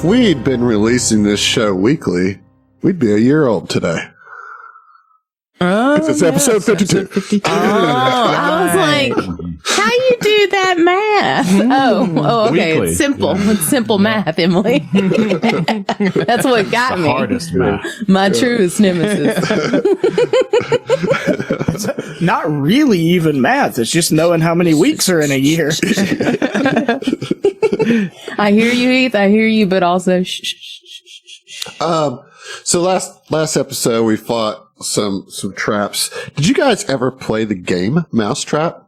we'd been releasing this show weekly, we'd be a year old today. It's episode 52. I was like, how you do that math? Oh, okay. Weekly. It's simple. Yeah. It's simple math, Emily. That's what got me. Hardest math. My truest nemesis. It's not really even math. It's just knowing how many weeks are in a year. I hear you, Heath. I hear you, but also shh. So last episode we fought some traps. Did you guys ever play the game Mousetrap?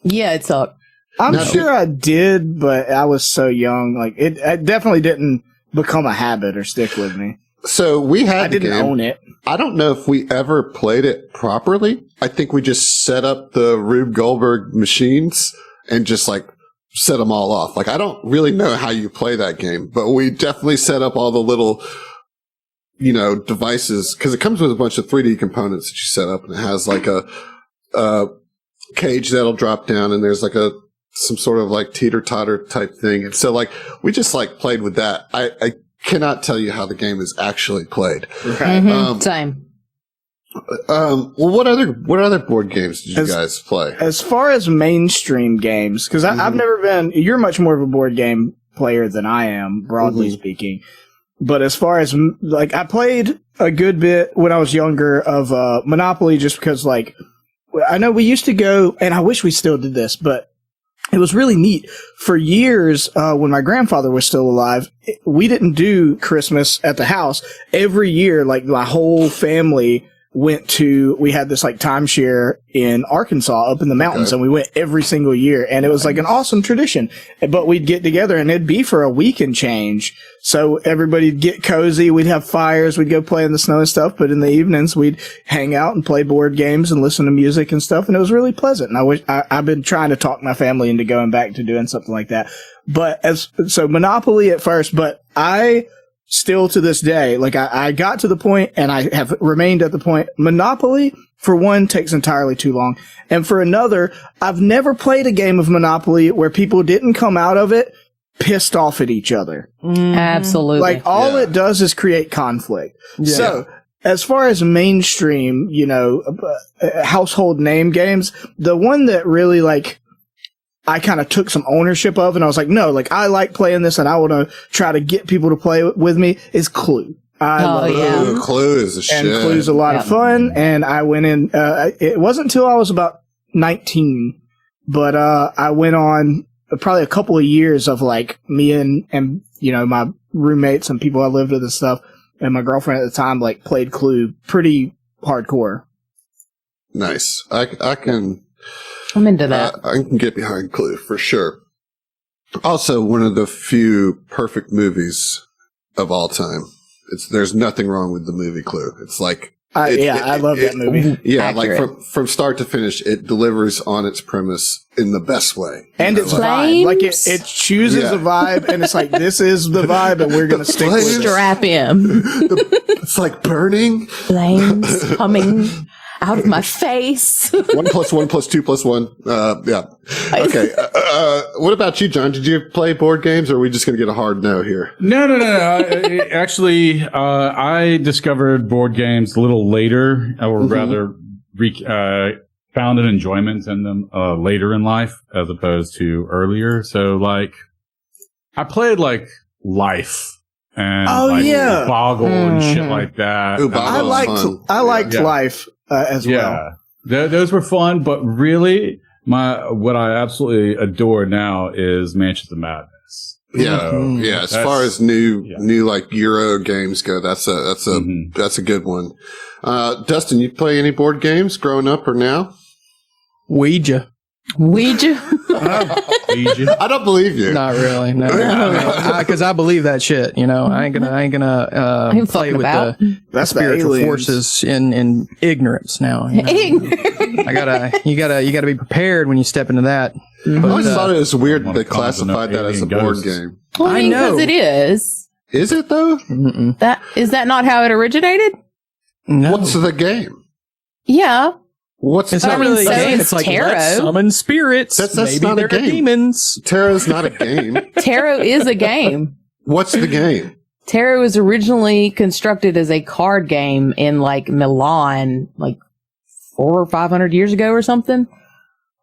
Yeah, it sucked. I'm sure I did, but I was so young. Like it definitely didn't become a habit or stick with me. So we had I didn't own it. I don't know if we ever played it properly. I think we just set up the Rube Goldberg machines and just like set them all off. Like I don't really know how you play that game, but we definitely set up all the little, devices, because it comes with a bunch of 3D components that you set up, and it has like a cage that'll drop down, and there's like some sort of like teeter-totter type thing. And so like we just like played with that. I cannot tell you how the game is actually played. Right. Same. Well, what other board games did you guys play? As far as mainstream games, because I've never been. You're much more of a board game player than I am, broadly speaking. But as far as, like, I played a good bit when I was younger of Monopoly, just because, like, I know we used to go, and I wish we still did this, but it was really neat. For years, when my grandfather was still alive, we didn't do Christmas at the house. Every year, like, my whole family we had this like timeshare in Arkansas up in the mountains, and we went every single year, and it was like an awesome tradition. But we'd get together and it'd be for a week and change. So everybody'd get cozy. We'd have fires. We'd go play in the snow and stuff. But in the evenings, we'd hang out and play board games and listen to music and stuff. And it was really pleasant. And I've been trying to talk my family into going back to doing something like that. But so Monopoly at first, but still to this day, like I got to the point, and I have remained at the point. Monopoly, for one, takes entirely too long. And for another, I've never played a game of Monopoly where people didn't come out of it pissed off at each other. Absolutely. Like all it does is create conflict. Yeah. So as far as mainstream, household name games, the one that really like I kind of took some ownership of, and I was like, no, like I like playing this and I want to try to get people to play with me, is Clue. I love Clue. Clue is a shit. And Clue's a lot of fun. And I went in, it wasn't until I was about 19, but I went on probably a couple of years of like me and my roommates and people I lived with and stuff, and my girlfriend at the time like played Clue pretty hardcore. Nice. I'm into that. I can get behind Clue for sure. Also, one of the few perfect movies of all time. There's nothing wrong with the movie Clue. It's like I love that movie. Yeah, Accurate. like from start to finish, it delivers on its premise in the best way. And it's vibe. Like it chooses a vibe, and it's like, this is the vibe, and we're going to stick with it. Strap him. It's like burning. Flames coming out of my face. 1 + 1 + 2 + 1. Yeah. Okay. What about you, John? Did you play board games, or are we just going to get a hard no here? No. Actually, I discovered board games a little later, or rather, found an enjoyment in them later in life as opposed to earlier. So, like, I played like Life and Boggle and shit like that. Ooh, I liked Life as well. Yeah, those were fun, but really, what I absolutely adore now is Mansions of Madness. Yeah. As far as new like Euro games go, that's a good one. Dustin, you play any board games growing up or now? Ouija. I don't believe you. Not really. No. Because I believe that shit. I ain't gonna play with the spiritual forces in ignorance now. You gotta be prepared when you step into that. I always thought it was weird that they classified that as a board game. Well, I know, because it is. Is it though? Is that not how it originated? No. What's the game? Yeah. It's not really a game. It's like, let's summon spirits. That's Maybe not a game. Demons. Tarot's not a game. Tarot is a game. What's the game? Tarot was originally constructed as a card game in like Milan, like 400 or 500 years ago or something.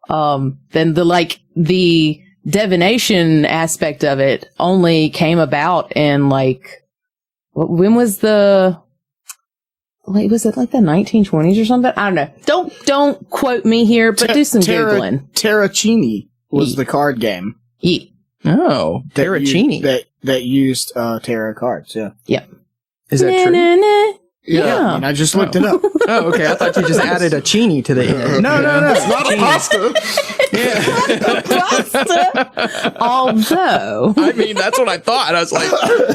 Then the divination aspect of it only came about in like, when was the, like, was it like the 1920s or something? I don't know. Don't quote me here, but do some Googling. Terracini was the card game. Yeah. Oh, Terracini. That used tarot cards, yeah. Yep. Is that true? Yeah. I mean, I just looked it up. Oh, okay. I thought you just added a chini to the end. No. It's not a pasta. Pasta. Although, I mean, that's what I thought. I was like,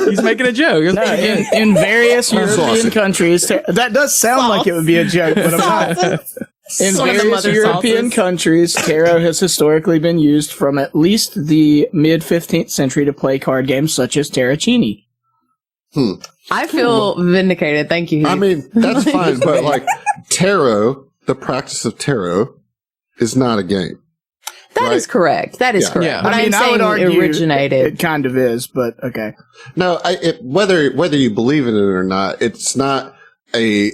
he's making a joke. In various European countries, that does sound like it would be a joke, but I'm not. In various European countries, tarot has historically been used from at least the mid-15th century to play card games such as Terracini. I feel vindicated. Thank you. I mean, that's fine, but like tarot, the practice of tarot is not a game. That is correct. That is correct. Yeah. But I mean, I'm saying I would argue it originated. It kind of is, but okay. No, whether you believe in it or not, it's not a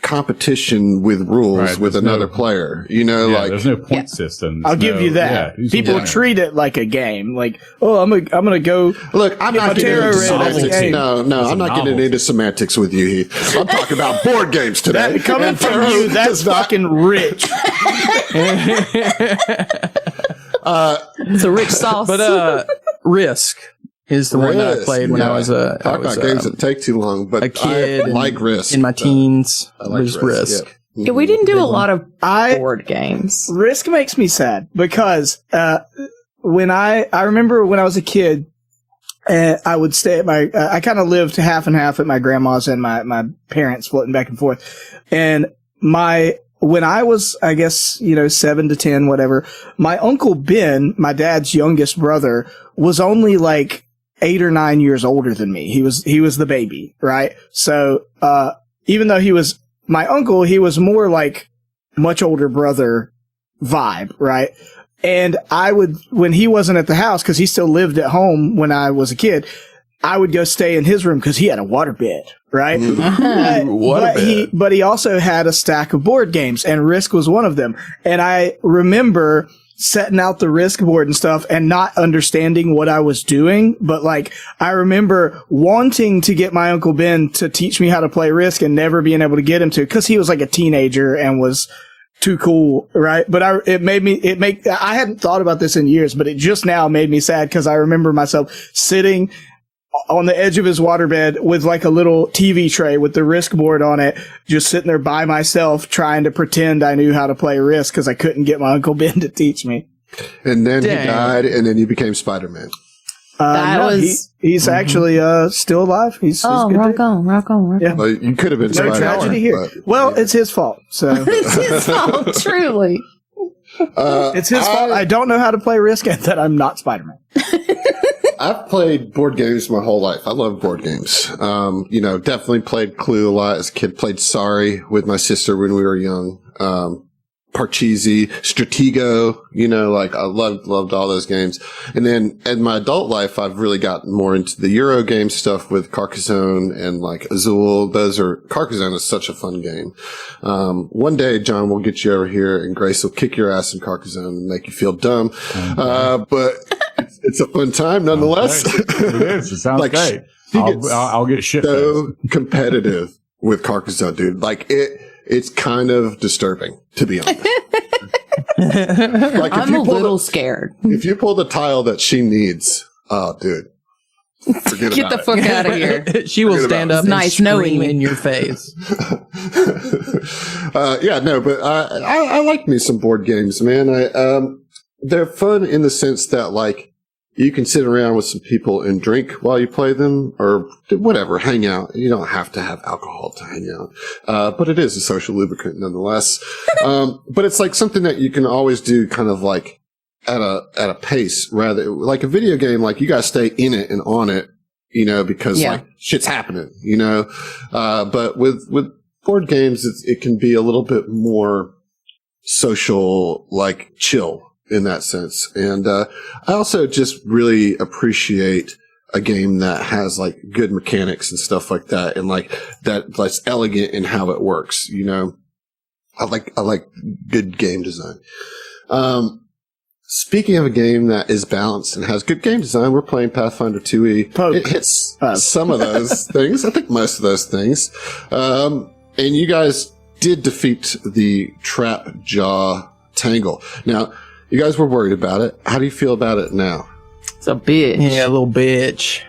competition with rules with another player. You know, like there's no point system. I'll give you that. People treat it like a game. Like, oh, I'm gonna go. Look, I'm not getting into semantics. No, I'm not getting into semantics with you, Heath. I'm talking about board games today. That, coming from you, that's fucking rich. It's a rich sauce. But Risk is the one that I played when I was talk about games that take too long, but a kid. I like Risk. In my teens, I like was Risk. Yeah, we didn't do a lot of board games. Risk makes me sad because when I remember when I was a kid, I would stay at I kind of lived half and half at my grandma's and my parents, floating back and forth. And when I was, I guess, 7 to 10, whatever, my Uncle Ben, my dad's youngest brother, was only like 8 or 9 years older than me. He was the baby, right? So, even though he was my uncle, he was more like much older brother vibe, right? And when he wasn't at the house, cause he still lived at home when I was a kid, I would go stay in his room cause he had a waterbed, right? But he also had a stack of board games, and Risk was one of them. And I remember setting out the Risk board and stuff and not understanding what I was doing. But like, I remember wanting to get my Uncle Ben to teach me how to play Risk and never being able to get him to, cause he was like a teenager and was too cool, right? But I hadn't thought about this in years, but it just now made me sad because I remember myself sitting on the edge of his waterbed with like a little TV tray with the Risk board on it, just sitting there by myself trying to pretend I knew how to play Risk because I couldn't get my Uncle Ben to teach me. And then he died, and then you became Spider-Man. He's actually still alive. He's good rock on. Yeah. Well, you could have been Spider-Man. No tragedy here. Well, it's his fault. So it's his fault, truly. It's his fault. I don't know how to play Risk and that I'm not Spider-Man. I've played board games my whole life. I love board games. Definitely played Clue a lot as a kid. Played Sorry with my sister when we were young. Parcheesi, Stratego, I loved all those games. And then in my adult life, I've really gotten more into the Euro game stuff with Carcassonne and like Azul. Carcassonne is such a fun game. One day, John, we'll get you over here and Grace will kick your ass in Carcassonne and make you feel dumb. But it's a fun time nonetheless. It is. It sounds like, great. I'll get shit. So competitive with Carcassonne, dude. Like it's kind of disturbing, to be honest. I'm a little scared. If you pull the tile that she needs, oh, dude, forget Get the fuck out of here. She will stand up and scream in your face. But I like me some board games, man. They're fun in the sense that, like, you can sit around with some people and drink while you play them or whatever, hang out. You don't have to have alcohol to hang out. But it is a social lubricant nonetheless. But it's like something that you can always do kind of like at a pace rather like a video game. Like you got to stay in it and on it, because like shit's happening, but with board games, it can be a little bit more social, like chill. In that sense. And I also just really appreciate a game that has like good mechanics and stuff like that, and like that's elegant in how it works. You know, I like good game design. Speaking of a game that is balanced and has good game design, we're playing Pathfinder 2e. It hits some of those things. I think most of those things. And you guys did defeat the Trap Jaw Tangle. Now, you guys were worried about it. How do you feel about it now? It's a bitch. Yeah, a little bitch.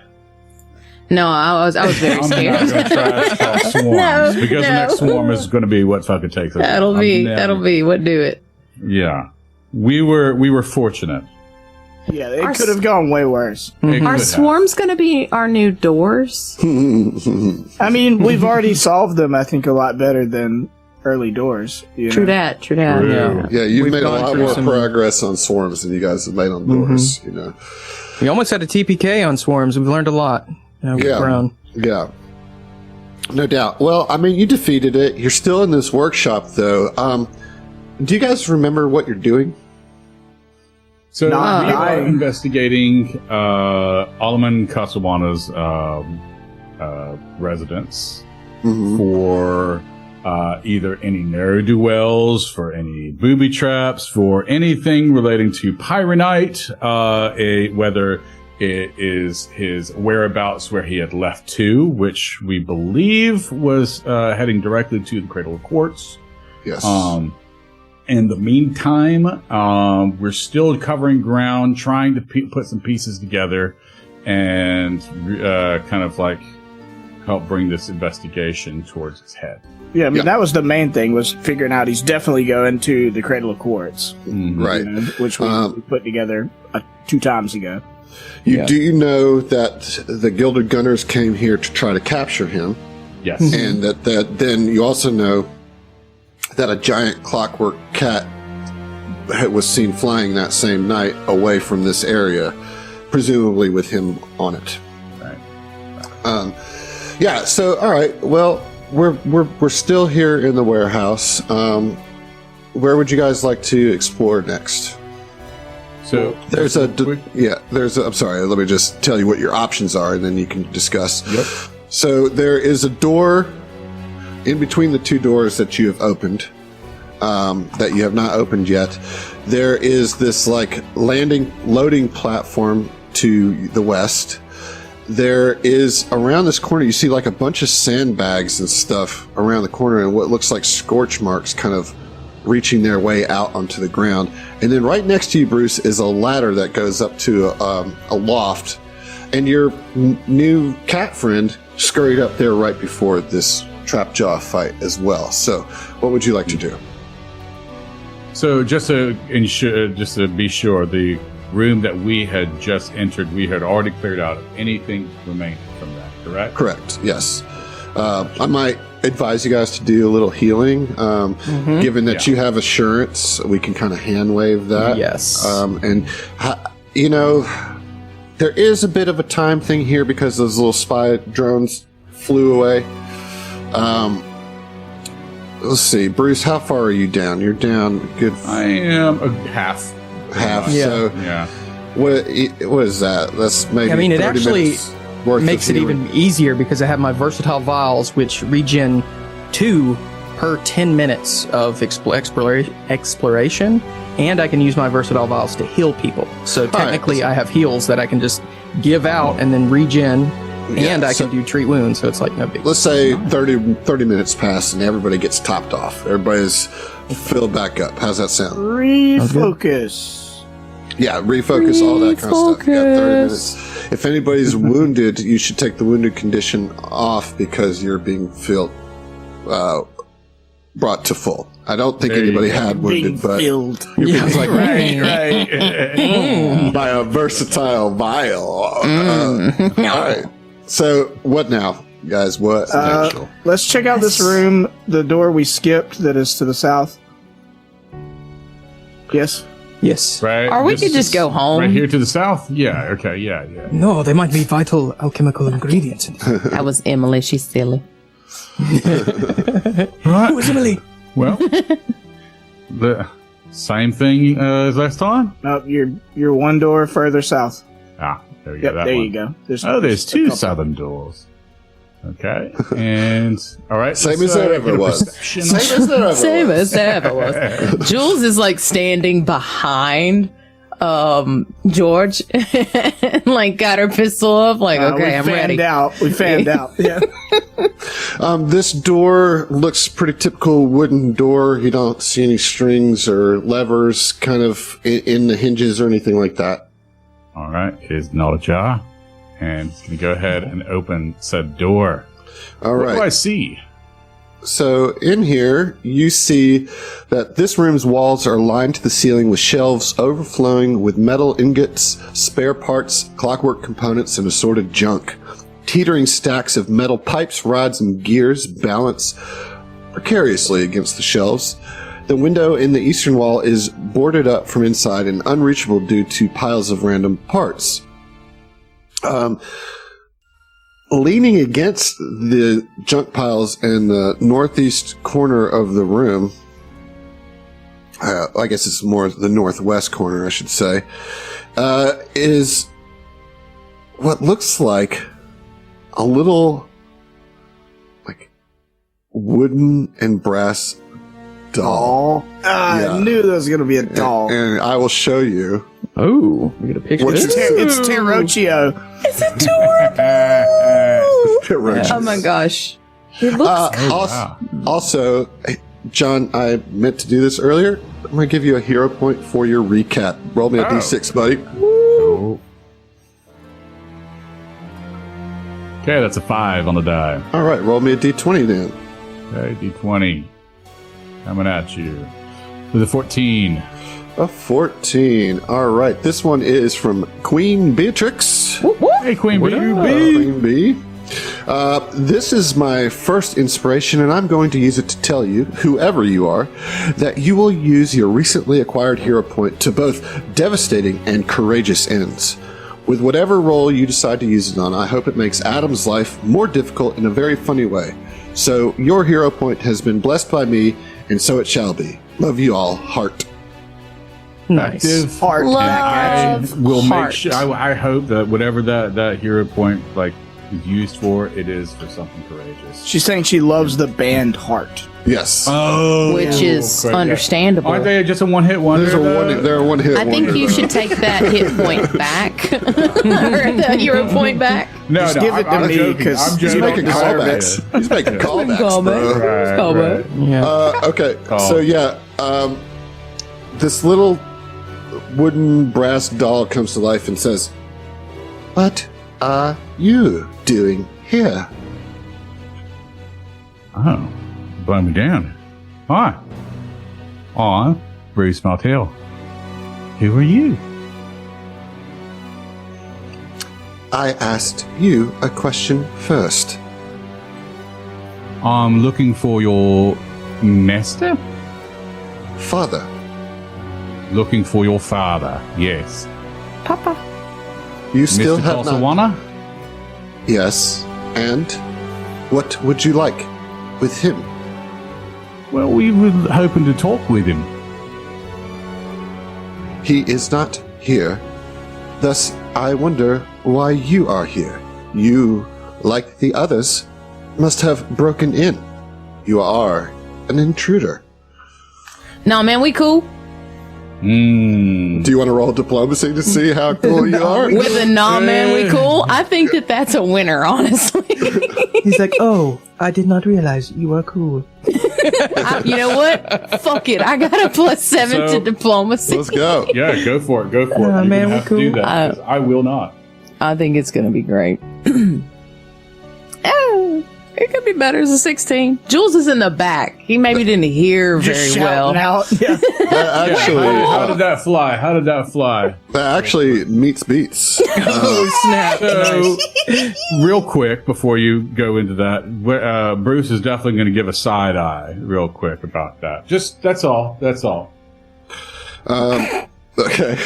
No, I was very scared. I'm not going to try to talk swarms because the next swarm is going to be what fucking takes us. That'll be what do it. Yeah. We were fortunate. Yeah, it could have gone way worse. Are swarms going to be our new doors? I mean, we've already solved them, I think, a lot better than early doors. True that. True. Yeah, you've made a lot more progress on swarms than you guys have made on doors, you know. We almost had a TPK on swarms. We've learned a lot. We've grown. Yeah. No doubt. Well, I mean, you defeated it. You're still in this workshop, though. Do you guys remember what you're doing? So we are investigating Alaman Kasawana's residence for either any ne'er-do-wells, for any booby traps, for anything relating to Pyronite, whether it is his whereabouts where he had left to, which we believe was heading directly to the Cradle of Quartz. Yes. In the meantime, we're still covering ground, trying to put some pieces together and kind of like help bring this investigation towards its head. Yeah, I mean, that was the main thing, was figuring out he's definitely going to the Cradle of Quartz. Right. You know, which we put together 2 times ago. You do know that the Gilded Gunners came here to try to capture him. Yes. And that then you also know that a giant clockwork cat was seen flying that same night away from this area, presumably with him on it. Right. Yeah. So, all right. Well, we're still here in the warehouse. Where would you guys like to explore next? So I'm sorry. Let me just tell you what your options are, and then you can discuss. Yep. So there is a door in between the 2 doors that you have opened, that you have not opened yet. There is this like loading platform to the west. There is around this corner, you see like a bunch of sandbags and stuff around the corner, and what looks like scorch marks kind of reaching their way out onto the ground. And then right next to you, Bruce, is a ladder that goes up to a loft, and your new cat friend scurried up there right before this Trapjaw fight as well. So what would you like to do? So just to be sure, the room that we had just entered, we had already cleared out of anything remaining from that, correct? Correct, yes. I might advise you guys to do a little healing. Given that you have assurance, we can kind of hand wave that. Yes. There is a bit of a time thing here because those little spy drones flew away. Let's see, Bruce, how far are you down? You're down good. I am a half. Half. Yeah. So Yeah. what is that? That's maybe. I mean, it 30 actually minutes worth makes of it healing. even easier because I have my versatile vials, which regen 2 per 10 minutes of exploration, and I can use my versatile vials to heal people. So technically, I have heals that I can just give out and then regen. And I can do treat wounds, so it's like no big. Let's say 30 minutes pass and everybody gets topped off. Everybody's filled back up. How's that sound? Refocus. Yeah, refocus, all that kind of stuff. You got 30 minutes. If anybody's wounded, you should take the wounded condition off because you're being brought to full. I don't think anybody had wounded, but filled. you're being like Right. by a versatile vial. All right. So what now, guys? What potential? Let's check out this room, the door we skipped that is to the south. Yes? Yes. Right. Or we This could just is go home. Right here to the south? Yeah, okay, yeah. No, there might be vital alchemical ingredients in it. That was Emily. She's silly. Right. Who is Emily? Well, the same thing as last time? No, you're 1 door further south. Ah, There we go. That there one. you go. There's two southern doors. Okay. And all right. Same as there ever was. Same as there ever was. Jules is like standing behind George and like got her pistol up, like, okay, I'm ready. We fanned out. Yeah. This door looks pretty typical wooden door. You don't see any strings or levers kind of in the hinges or anything like that. All right. It's not ajar. And can you go ahead and open said door? All right. What do I see? So in here, you see that this room's walls are lined to the ceiling with shelves overflowing with metal ingots, spare parts, clockwork components, and assorted junk. Teetering stacks of metal pipes, rods, and gears balance precariously against the shelves. The window in the eastern wall is boarded up from inside and unreachable due to piles of random parts. Leaning against the junk piles in the northeast corner of the room, I guess it's more the northwest corner, I should say, is what looks like a little, like, wooden and brass doll. I knew there was going to be a doll. And I will show you. Oh, we get a picture. It's Tarocchio. It's adorable. Oh my gosh. It looks Also, John, I meant to do this earlier. I'm going to give you a hero point for your recap. Roll me a d6, buddy. Cool. Okay, that's a 5 on the die. All right, roll me a d20 then. Okay, d20. Coming at you. With a 14. A 14. All right, this one is from Queen Beatrix. Hey, Queen B. Queen B. This is my first inspiration, and I'm going to use it to tell you, whoever you are, that you will use your recently acquired hero point to both devastating and courageous ends. With whatever role you decide to use it on, I hope it makes Adam's life more difficult in a very funny way. So your hero point has been blessed by me, and so it shall be. Love you all. Heart. Nice. Heart. Love. We'll Heart. make sure. I hope that whatever that hero point like is used for, it is for something courageous. She's saying she loves the band Heart. Yes. Oh, which is understandable. Aren't they just a one-hit wonder? They're a one-hit I think wonder, you should take that hit point back. Or the hero point back. No, Just give it to me, 'cause He's making callbacks. He's making callbacks, bro. Yeah. Okay, so this little wooden brass doll comes to life and says, "What are you doing here?" Oh, blow me down. Hi. I'm Bruce Martell. Who are you? I asked you a question first. I'm looking for your master? Father. Looking for your father, yes. Papa. You still Mr. have not... Kosawana? Yes. And what would you like with him? Well, we were hoping to talk with him. He is not here. Thus, I wonder why you are here. You, like the others, must have broken in. You are an intruder. Nah, man, we cool. Do you want to roll diplomacy to see how cool you are? With a nah, man, we cool. I think that's a winner, honestly. He's like, oh, I did not realize you are cool. You know what? Fuck it. I got a +7 to diplomacy. Let's go. Yeah, go for it. Go for it. You're man, gonna we're have to do cool. that, 'cause I will not. I think it's going to be great. Oh, it could be better as a 16. Jules is in the back. He maybe didn't hear Just very well. shouting out. Yeah. That actually, How did that fly? How did that fly? that actually meets beats. Oh, snap. So, real quick before you go into that, Bruce is definitely going to give a side eye real quick about that. Just that's all. That's all. Okay.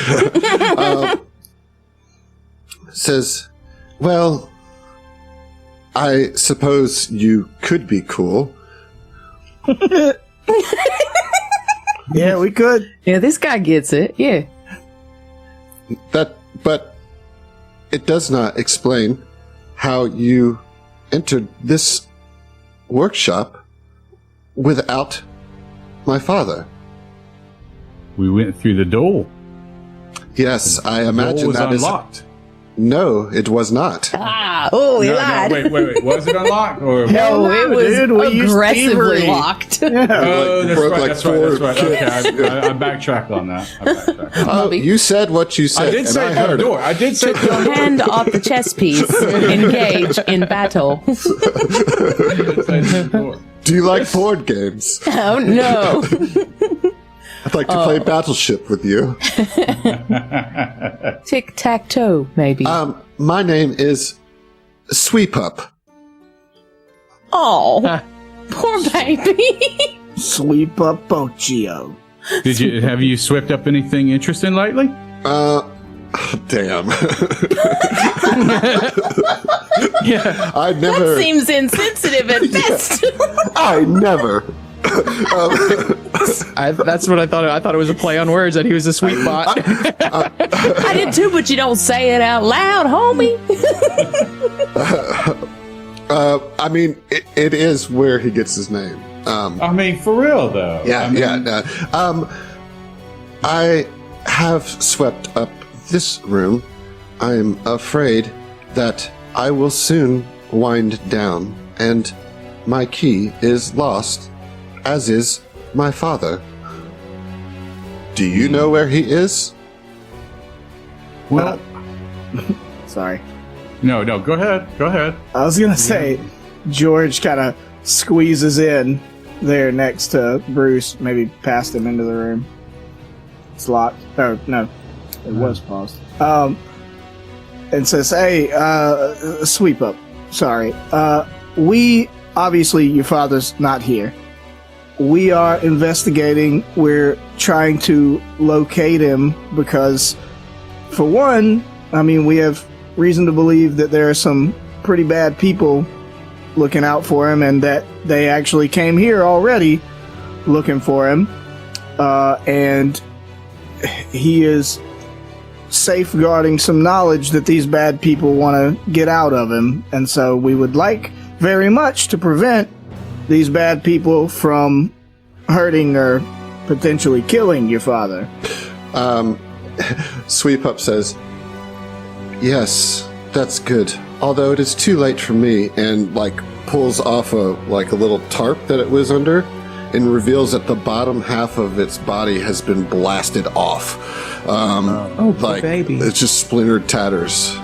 Says, well, I suppose you could be cool. Yeah, we could. Yeah, this guy gets it. Yeah. But it does not explain how you entered this workshop without my father. We went through the door. Yes, I imagine was that unlocked. No, it was not. He lied. No, wait. Was it unlocked? Or No, it was dude, we used aggressively thievery. locked. Oh, that's broke right. like That's right. That's right. Okay, I backtracked on that. Oh, you said what you said. I did and say I heard door. it. I did say Your hand off the chess piece. Engage in battle. Do you like board games? Oh no. I'd like to play Battleship with you. Tic-tac-toe, maybe. My name is Sweep Up. Oh, poor baby. Sweep up Bochio. Have you swept up anything interesting lately? Damn. Yeah. I never. That seems insensitive at best. I never. That's what I thought. I thought it was a play on words that he was a sweet bot. I did too, but you don't say it out loud, homie. I mean, it is where he gets his name. I mean, for real though. I have swept up this room. I'm afraid that I will soon wind down, and my key is lost, as is my father. Do you know where he is? Well, Sorry. no. Go ahead. I was gonna say, George kind of squeezes in there next to Bruce, maybe past him into the room. It's locked. Oh, no. It was paused. And says, hey, Sweep Up. Sorry. We, obviously, your father's not here. We are investigating. We're trying to locate him because, for one, I mean, we have reason to believe that there are some pretty bad people looking out for him and that they actually came here already looking for him. And he is safeguarding some knowledge that these bad people want to get out of him. And so we would like very much to prevent these bad people from hurting or potentially killing your father. Sweep Up says, yes, that's good. Although it is too late for me, and pulls off a little tarp that it was under and reveals that the bottom half of its body has been blasted off. Poor baby. It's just splintered tatters.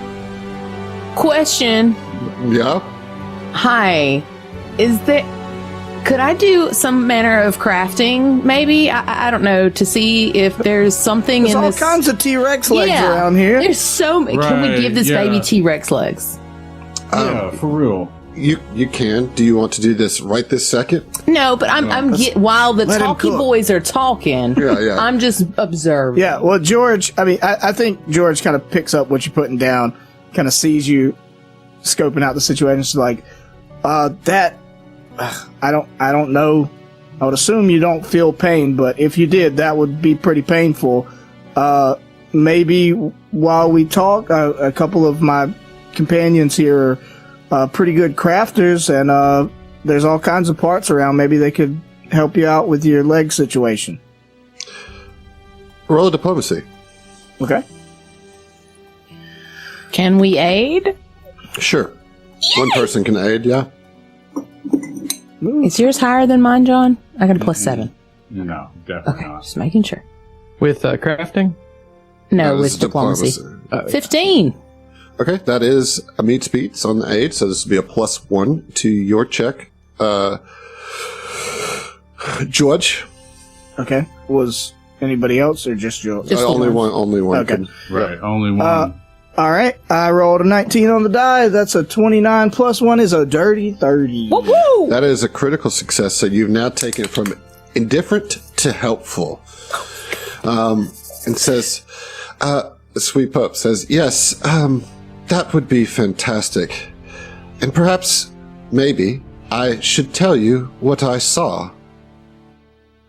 Question. Yeah? Hi. Could I do some manner of crafting, maybe? I don't know, to see if there's something There's in all this... kinds of T-Rex legs around here. There's so many. Can we give this baby T-Rex legs? Yeah, for real. You can. Do you want to do this right this second? No, but while the let him talkie cook. boys are talking, Yeah. I'm just observing. Yeah, well, George, I think George kind of picks up what you're putting down, kind of sees you scoping out the situation. It's like, I don't know. I would assume you don't feel pain, but if you did, that would be pretty painful. Maybe while we talk, a couple of my companions here are pretty good crafters, and there's all kinds of parts around. Maybe they could help you out with your leg situation. Roll a diplomacy. Okay. Can we aid? Sure. One person can aid, yeah? Is yours higher than mine, John? I got a +7. No, definitely Okay, not. just making sure. With crafting? No, this with is diplomacy. 15. Okay, that is a meets beats on the aid, so this will be a +1 to your check. George? Okay. Was anybody else or just George? Just the only one. one Okay. can. Right, only one. All right. I rolled a 19 on the die. That's a 29 plus 1 is a dirty 30. Woo! That is a critical success, so you've now taken it from indifferent to helpful. And says, Sweep Up says, yes, that would be fantastic. And perhaps, maybe, I should tell you what I saw.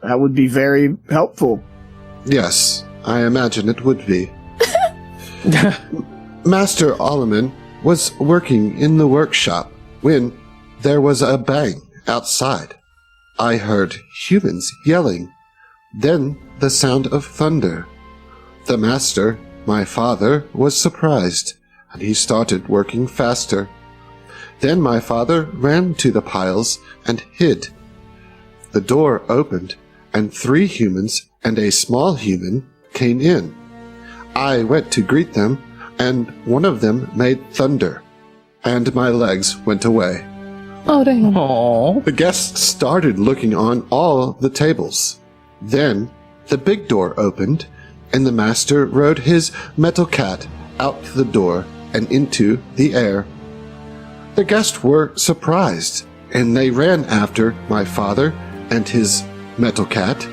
That would be very helpful. Yes, I imagine it would be. Master Alleman was working in the workshop when there was a bang outside. I heard humans yelling, then the sound of thunder. The master, my father, was surprised, and he started working faster. Then my father ran to the piles and hid. The door opened, and 3 humans and a small human came in. I went to greet them, and one of them made thunder, and my legs went away. Oh, damn. Aww. The guests started looking on all the tables. Then the big door opened, and the master rode his metal cat out the door and into the air. The guests were surprised, and they ran after my father and his metal cat.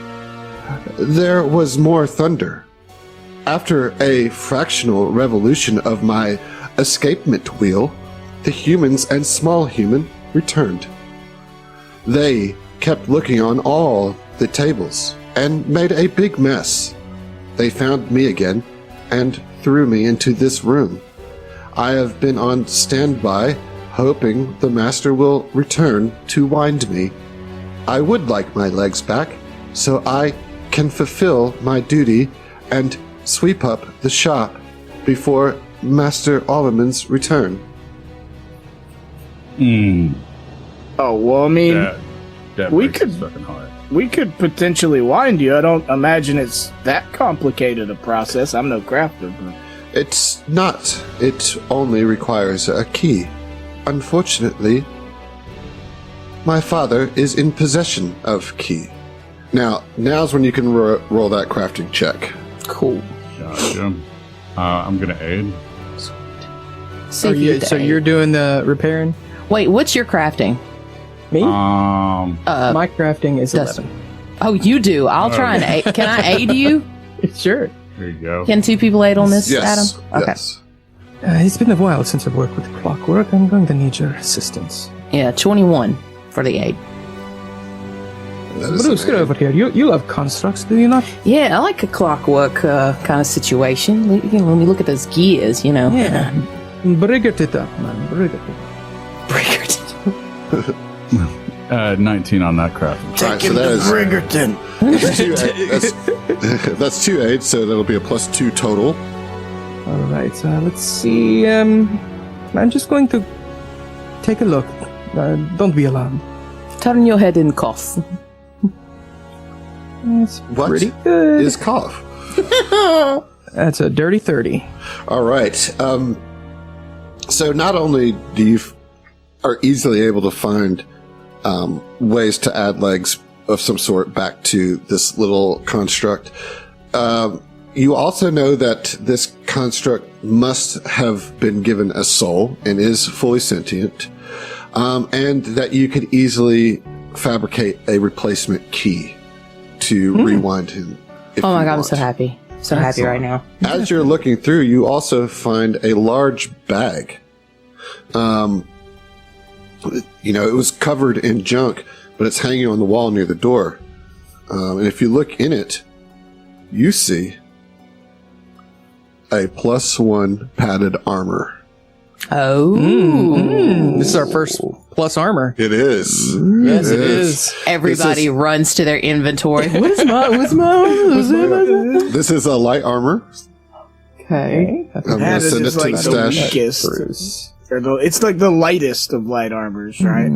There was more thunder. After a fractional revolution of my escapement wheel, the humans and small human returned. They kept looking on all the tables and made a big mess. They found me again and threw me into this room. I have been on standby, hoping the master will return to wind me. I would like my legs back, so I can fulfill my duty and sweep up the shop before Master Alleman's return. Oh, well, I mean, That we breaks could- his fucking heart. we could potentially wind you. I don't imagine it's that complicated a process. I'm no crafter, but It's not. It only requires a key. Unfortunately, my father is in possession of key. Now's when you can roll that crafting check. Cool. Gotcha. I'm gonna aid. See if So you're doing the repairing? Wait, what's your crafting? Me? My crafting is Dustin. 11. Oh, you do. I'll try and aid. Can I aid you? Sure. There you go. Can 2 people aid on this, Yes. Adam? Okay. Yes. It's been a while since I've worked with clockwork. I'm going to need your assistance. Yeah, 21 for the aid. That is Bruce, get an over here. You love constructs, do you not? Yeah, I like a clockwork kind of situation. Let me look at those gears, you know. Yeah. Brigert it up, man. Brigert it up. 19 on that craft. Alright, so that is Bringerton. that's 2 aids, so that'll be a +2 total. All right, let's see. I'm just going to take a look. Don't be alarmed. Turn your head and cough. It's What pretty good. is cough? That's a dirty 30. All right. So not only do you are easily able to find ways to add legs of some sort back to this little construct, you also know that this construct must have been given a soul and is fully sentient, and that you could easily fabricate a replacement key to rewind him. If Oh my you god, I'm want. so happy. So happy right now. As you're looking through, you also find a large bag. It was covered in junk, but it's hanging on the wall near the door. And if you look in it, you see a +1 padded armor. Oh. This is our first plus armor. It is. Yes, it is. Everybody runs to their inventory. This is a light armor. Okay. I'm going to That send it is to like the the stash. weakest. It's like the lightest of light armors, right?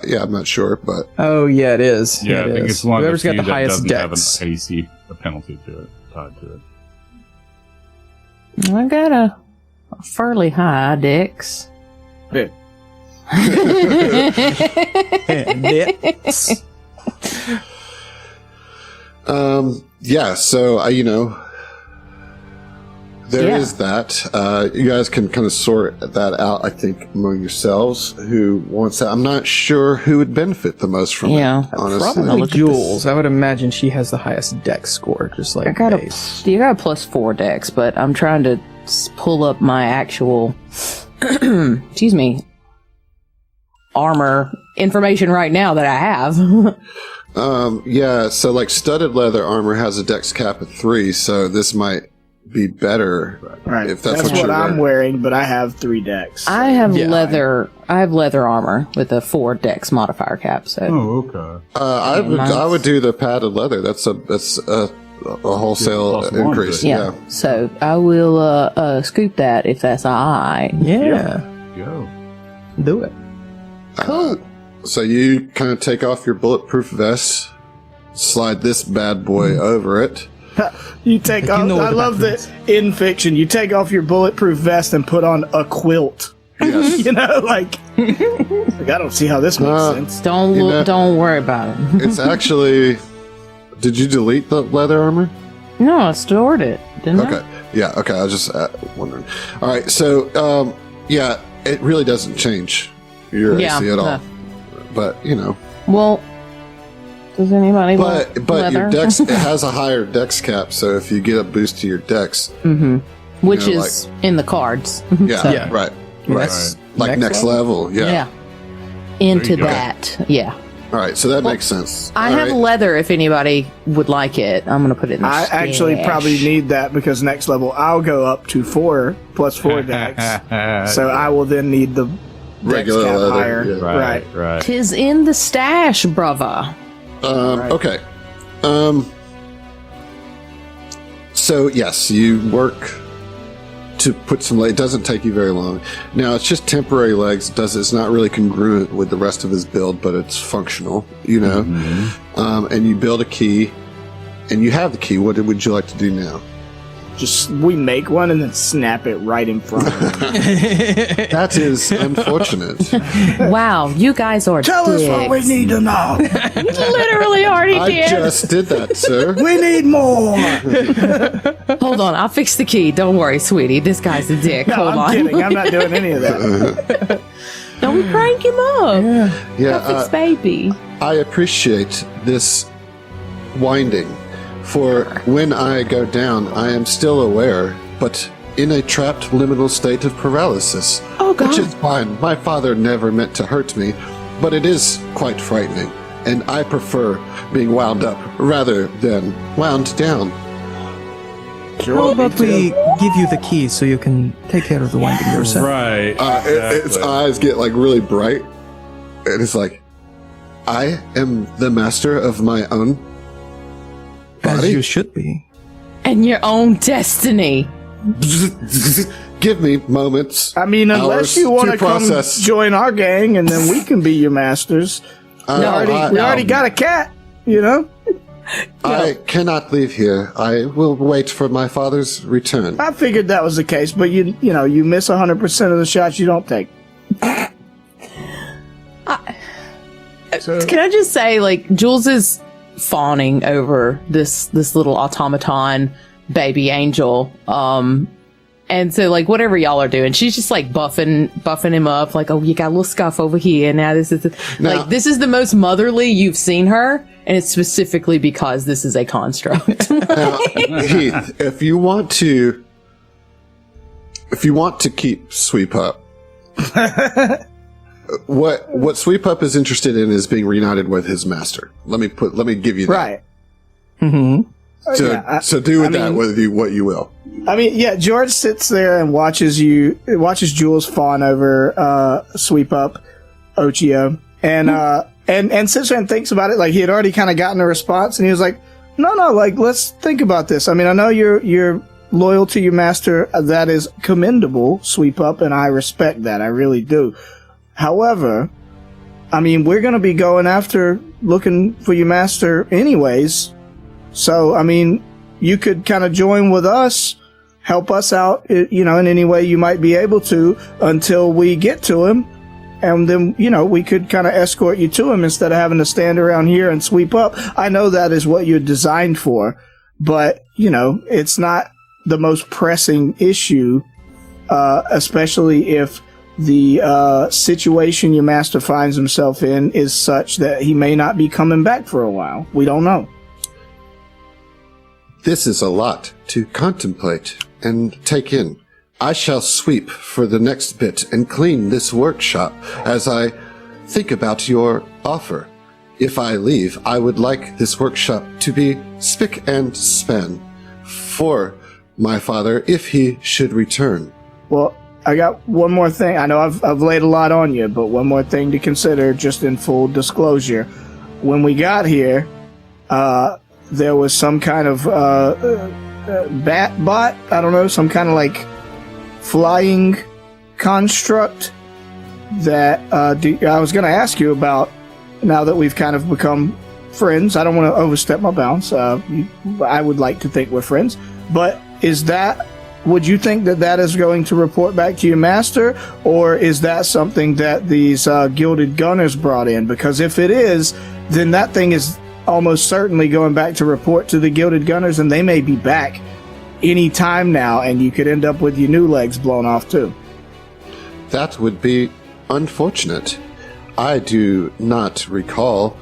Yeah, I'm not sure, but Oh, yeah, it is. Yeah, it I think is. it's one Whoever's of the got the few that highest doesn't have dex. an AC penalty to it, tied to it. I got a fairly high dex. Yeah. Dex. yeah, so there Yeah. is that. You guys can kind of sort that out, I think, among yourselves. Who wants that? I'm not sure who would benefit the most from Yeah. it, honestly. I'll Probably look at Jules. I would imagine she has the highest dex score, just like I got base. you got a +4 dex, but I'm trying to pull up my actual excuse me, armor information right now that I have. Yeah, so like studded leather armor has a dex cap of 3, so this might be better. Right. If that's what you're I'm wearing, but I have 3 decks. I have leather. I have leather armor with a 4 dex modifier cap. So. Oh, okay. I would do the padded leather. That's a wholesale increase. Yeah. So I will scoop that if that's all right. Yeah. Go. Do it. Cool. So you kind of take off your bulletproof vest, slide this bad boy over it. You take off. I love that in fiction. You take off your bulletproof vest and put on a quilt. Yes. Like I don't see how this makes sense. Don't worry about it. It's actually. Did you delete the leather armor? No, I stored it. Didn't I? Okay. Yeah. Okay. I was just wondering. All right. So, yeah, it really doesn't change your AC at all. But Well, does anybody? But leather? your dex it has a higher dex cap, so if you get a boost to your dex, which is in the cards. yeah, right. Like next level. Yeah. Into that. Yeah. All right, so that makes sense. I have leather if anybody would like it. I'm going to put it in the I actually probably need that because next level I'll go up to 4 plus 4 dex. So I will then need the regular dex cap leather. higher. Yeah. Right. Tis in the stash, brother. Okay. So, yes, you work to put some legs. It doesn't take you very long. Now, it's just temporary legs. It's not really congruent with the rest of his build, but it's functional, and you build a key, and you have the key. What would you like to do now? We make one and then snap it right in front of him. That is unfortunate. Wow, you guys are Tell us what we need to know. You literally already I did. just did that, sir. We need more. Hold on, I'll fix the key. Don't worry, sweetie. This guy's a dick. No, Hold I'm on. kidding. I'm not doing any of that. Don't crank him up. Yeah, Fix baby. I appreciate this winding. For when I go down, I am still aware, but in a trapped liminal state of paralysis. Oh, God. Which is fine. My father never meant to hurt me, but it is quite frightening, and I prefer being wound up rather than wound down. How about we give you the key so you can take care of the winding yourself? Right. Its eyes get really bright, and it's like, I am the master of my own As body? you should be. And your own destiny. Give me moments. I mean, unless you want to come join our gang, and then we can be your masters. We already got a cat, I cannot leave here. I will wait for my father's return. I figured that was the case, but you miss 100% of the shots you don't take. Can I just say, Jules is fawning over this little automaton baby angel. And so, whatever y'all are doing, she's just, buffing him up. Oh, you got a little scuff over here. Now this is, this is the most motherly you've seen her. And it's specifically because this is a construct. Now, Heath, if you want to keep Sweep Up, what Sweep Up is interested in is being reunited with his master. Let me give you that. Right. Mm-hmm. So do with that what you will. I mean, yeah, George sits there and watches Jules fawn over Sweep Up Ochio, and sits there and thinks about it. He had already kind of gotten a response, and he was like, no, let's think about this. I mean, I know you're loyal to your master. That is commendable, Sweep Up, and I respect that. I really do. However, I mean, we're going to be going after looking for your master anyways. So, I mean, you could kind of join with us, help us out, in any way you might be able to until we get to him. And then, we could kind of escort you to him instead of having to stand around here and sweep up. I know that is what you're designed for, but, it's not the most pressing issue, especially if the situation your master finds himself in is such that he may not be coming back for a while. We don't know. This is a lot to contemplate and take in. I shall sweep for the next bit and clean this workshop as I think about your offer. If I leave, I would like this workshop to be spick and span for my father if he should return. Well, I got one more thing. I know I've laid a lot on you, but one more thing to consider, just in full disclosure. When we got here, there was some kind of bat bot. I don't know, some kind of like flying construct that I was going to ask you about. Now that we've kind of become friends, I don't want to overstep my bounds. I would like to think we're friends, but would you think that is going to report back to your master, or is that something that these gilded gunners brought in? Because if it is, then that thing is almost certainly going back to report to the gilded gunners, and they may be back any time now, and you could end up with your new legs blown off too. That would be unfortunate. I do not recall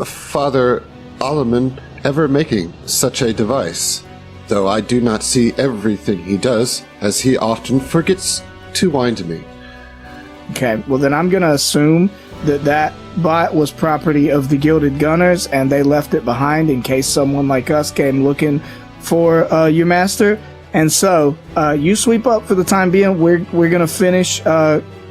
Father Alleman ever making such a device, though I do not see everything he does, as he often forgets to wind me. Okay, well then I'm going to assume that bot was property of the Gilded Gunners, and they left it behind in case someone like us came looking for your master. And so, you sweep up for the time being. We're going to finish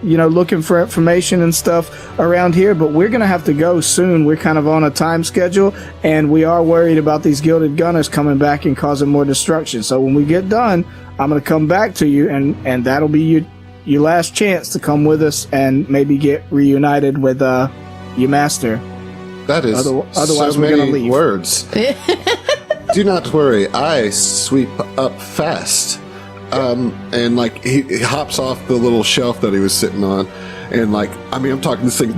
looking for information and stuff around here, but we're going to have to go soon. We're kind of on a time schedule, and we are worried about these Gilded Gunners coming back and causing more destruction. So when we get done, I'm going to come back to you, and that'll be your last chance to come with us and maybe get reunited with your master. That is otherwise so we're going to many leave. words. Do not worry, I sweep up fast. And like he hops off the little shelf that he was sitting on, and like I'm talking this thing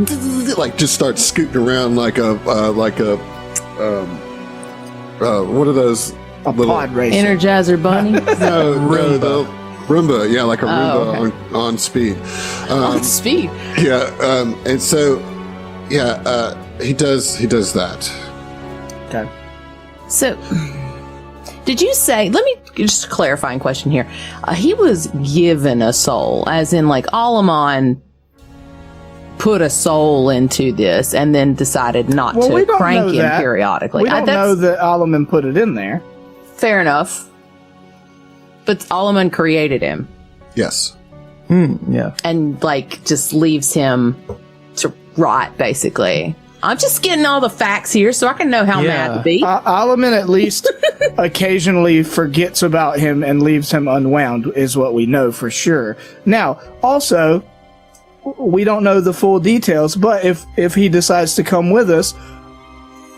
like just starts scooting around like a what are those? A pod racer. Energizer bunny. No, the Roomba. Yeah, like a Roomba okay. on speed. On speed. Yeah, and so he does that. Okay. So, did you say, let me just a clarifying question here. He was given a soul, as in like Alamon put a soul into this and then decided not to crank him periodically. We don't know that Alamon put it in there. Fair enough. But Alamon created him. Yes. Yeah. And like just leaves him to rot, basically. I'm just getting all the facts here so I can know how mad to be. Alamon at least occasionally forgets about him and leaves him unwound, is what we know for sure. Now, also, we don't know the full details, but if he decides to come with us,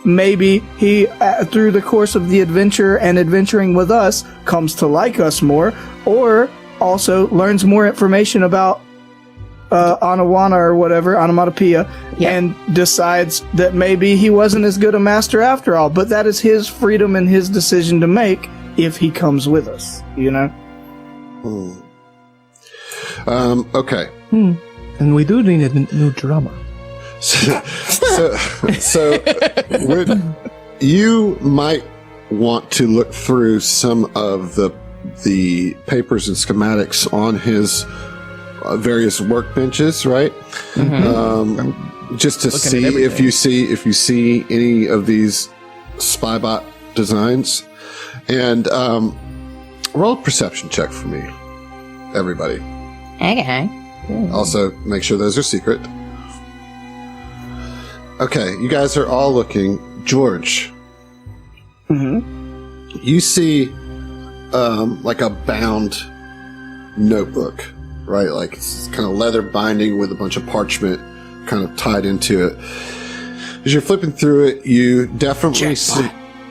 maybe he, through the course of the adventure and adventuring with us, comes to like us more, or also learns more information about Anawana or whatever, onomatopoeia, and decides that maybe he wasn't as good a master after all. But that is his freedom and his decision to make if he comes with us, you know? Okay. And we do need a new drama. So you might want to look through some of the papers and schematics on his various workbenches, right? Mm-hmm. Just to see if you see any of these Spybot designs, and roll a perception check for me, everybody. Okay. Also, make sure those are secret. Okay, you guys are all looking. George, you see like a bound notebook, right? Like it's kind of leather binding with a bunch of parchment kind of tied into it. As you're flipping through it, you definitely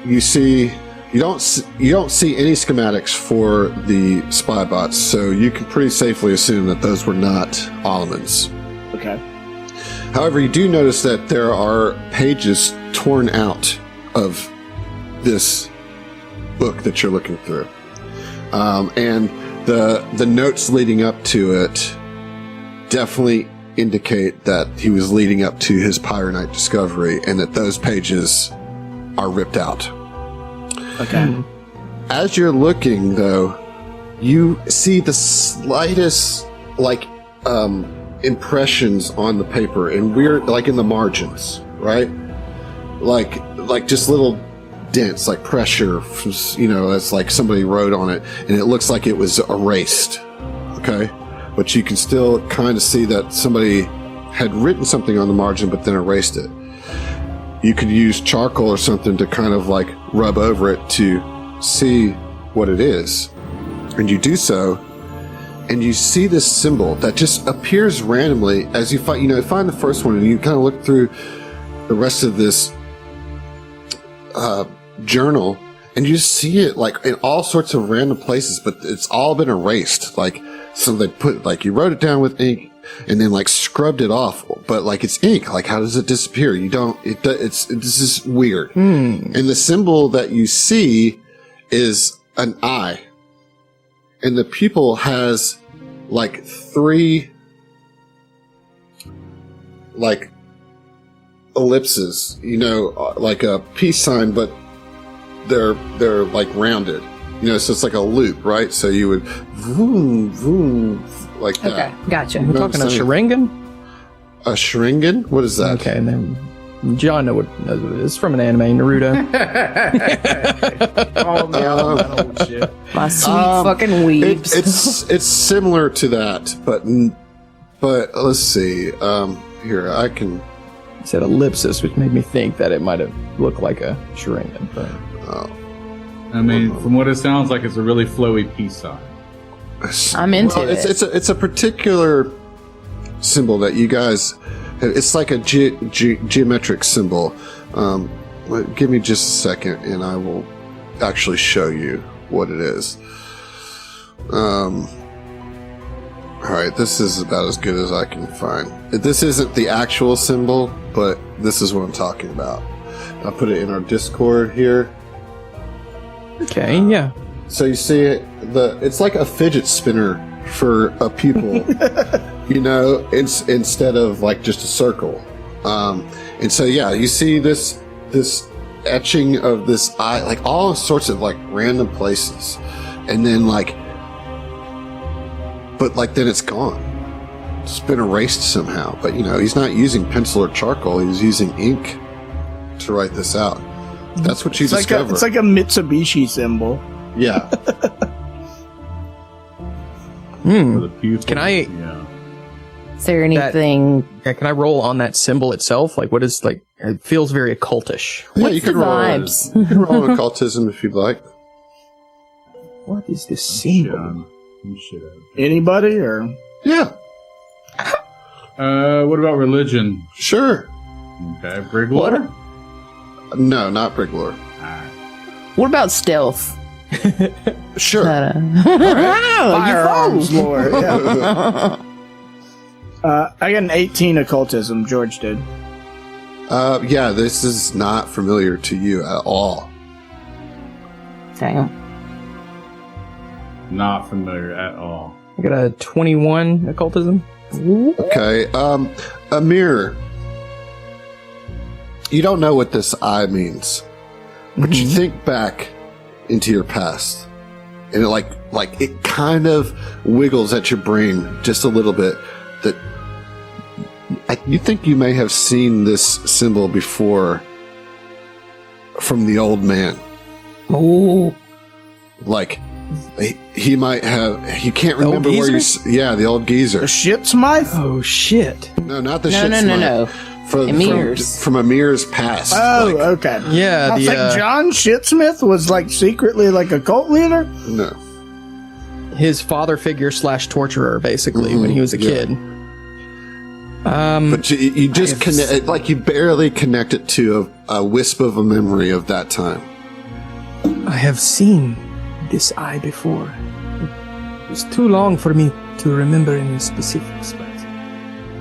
you don't see any schematics for the spy bots, so you can pretty safely assume that those were not Alamon's. Okay. However, you do notice that there are pages torn out of this book that you're looking through. And the notes leading up to it definitely indicate that he was leading up to his Pyronite discovery, and that those pages are ripped out. Okay. As you're looking, though, you see the slightest, impressions on the paper, and weird, like in the margins, right? Like just little dents, like pressure, as like somebody wrote on it, and it looks like it was erased. Okay, but you can still kind of see that somebody had written something on the margin, but then erased it. You could use charcoal or something to kind of like rub over it to see what it is, and you do so, and you see this symbol that just appears randomly as you find the first one, and you kind of look through the rest of this journal, and you see it like in all sorts of random places, but it's all been erased. Like, so they put, like, you wrote it down with ink and then like scrubbed it off, but like it's ink. Like, how does it disappear? This is weird. And the symbol that you see is an eye, and the pupil has like 3 like ellipses, like a peace sign, but they're like rounded, so it's like a loop, right? So you would vroom, vroom, like that. Okay, gotcha. We're talking a Sharingan? A Sharingan? What is that? Okay, and then John knows what it is. From an anime, Naruto. Shit. My sweet fucking weebs. It's similar to that, but let's see. Here, I can... He said ellipsis, which made me think that it might have looked like a Sharingan. But... I mean, from what it sounds like, it's a really flowy peace sign. I'm into it. It's a particular symbol that you guys... It's like a geometric symbol. Give me just a second, and I will actually show you what it is. All right, this is about as good as I can find. This isn't the actual symbol, but this is what I'm talking about. I'll put it in our Discord here. Okay, yeah. So you see it's like a fidget spinner for a pupil, instead of like just a circle. And so, yeah, you see this etching of this eye, like all sorts of like random places. And then then it's gone. It's been erased somehow. But, he's not using pencil or charcoal. He's using ink to write this out. That's what you discover. It's like a Mitsubishi symbol. Yeah. For the pupil. Can I... Yeah. Is there anything... can I roll on that symbol itself? Like, what is, like... It feels very occultish. Yeah, you can roll vibes? You can roll on occultism if you'd like. What is this symbol? Anybody, or... Yeah. What about religion? Sure. Okay, Briglor? No, not Briglor. What about stealth? Sure. Firearms lore. Yeah. I got an 18 occultism. George did. Yeah, this is not familiar to you at all. Damn. Not familiar at all. I got a 21 occultism. Okay. Amir, you don't know what this eye means, but you think back into your past, and it it kind of wiggles at your brain just a little bit. That you think you may have seen this symbol before from the old man. Oh, Like he might have. You can't remember where you. Yeah, the old geezer. The Shitsmith? Oh, shit. No, not the no, shit. no. From Amir's past. Oh, okay. Yeah, I was like, John Shitsmith was like secretly like a cult leader? No. His father figure / torturer, basically, when he was a kid. But you just connect, like you barely connect it to a wisp of a memory of that time. I have seen this eye before. It was too long for me to remember any specifics, but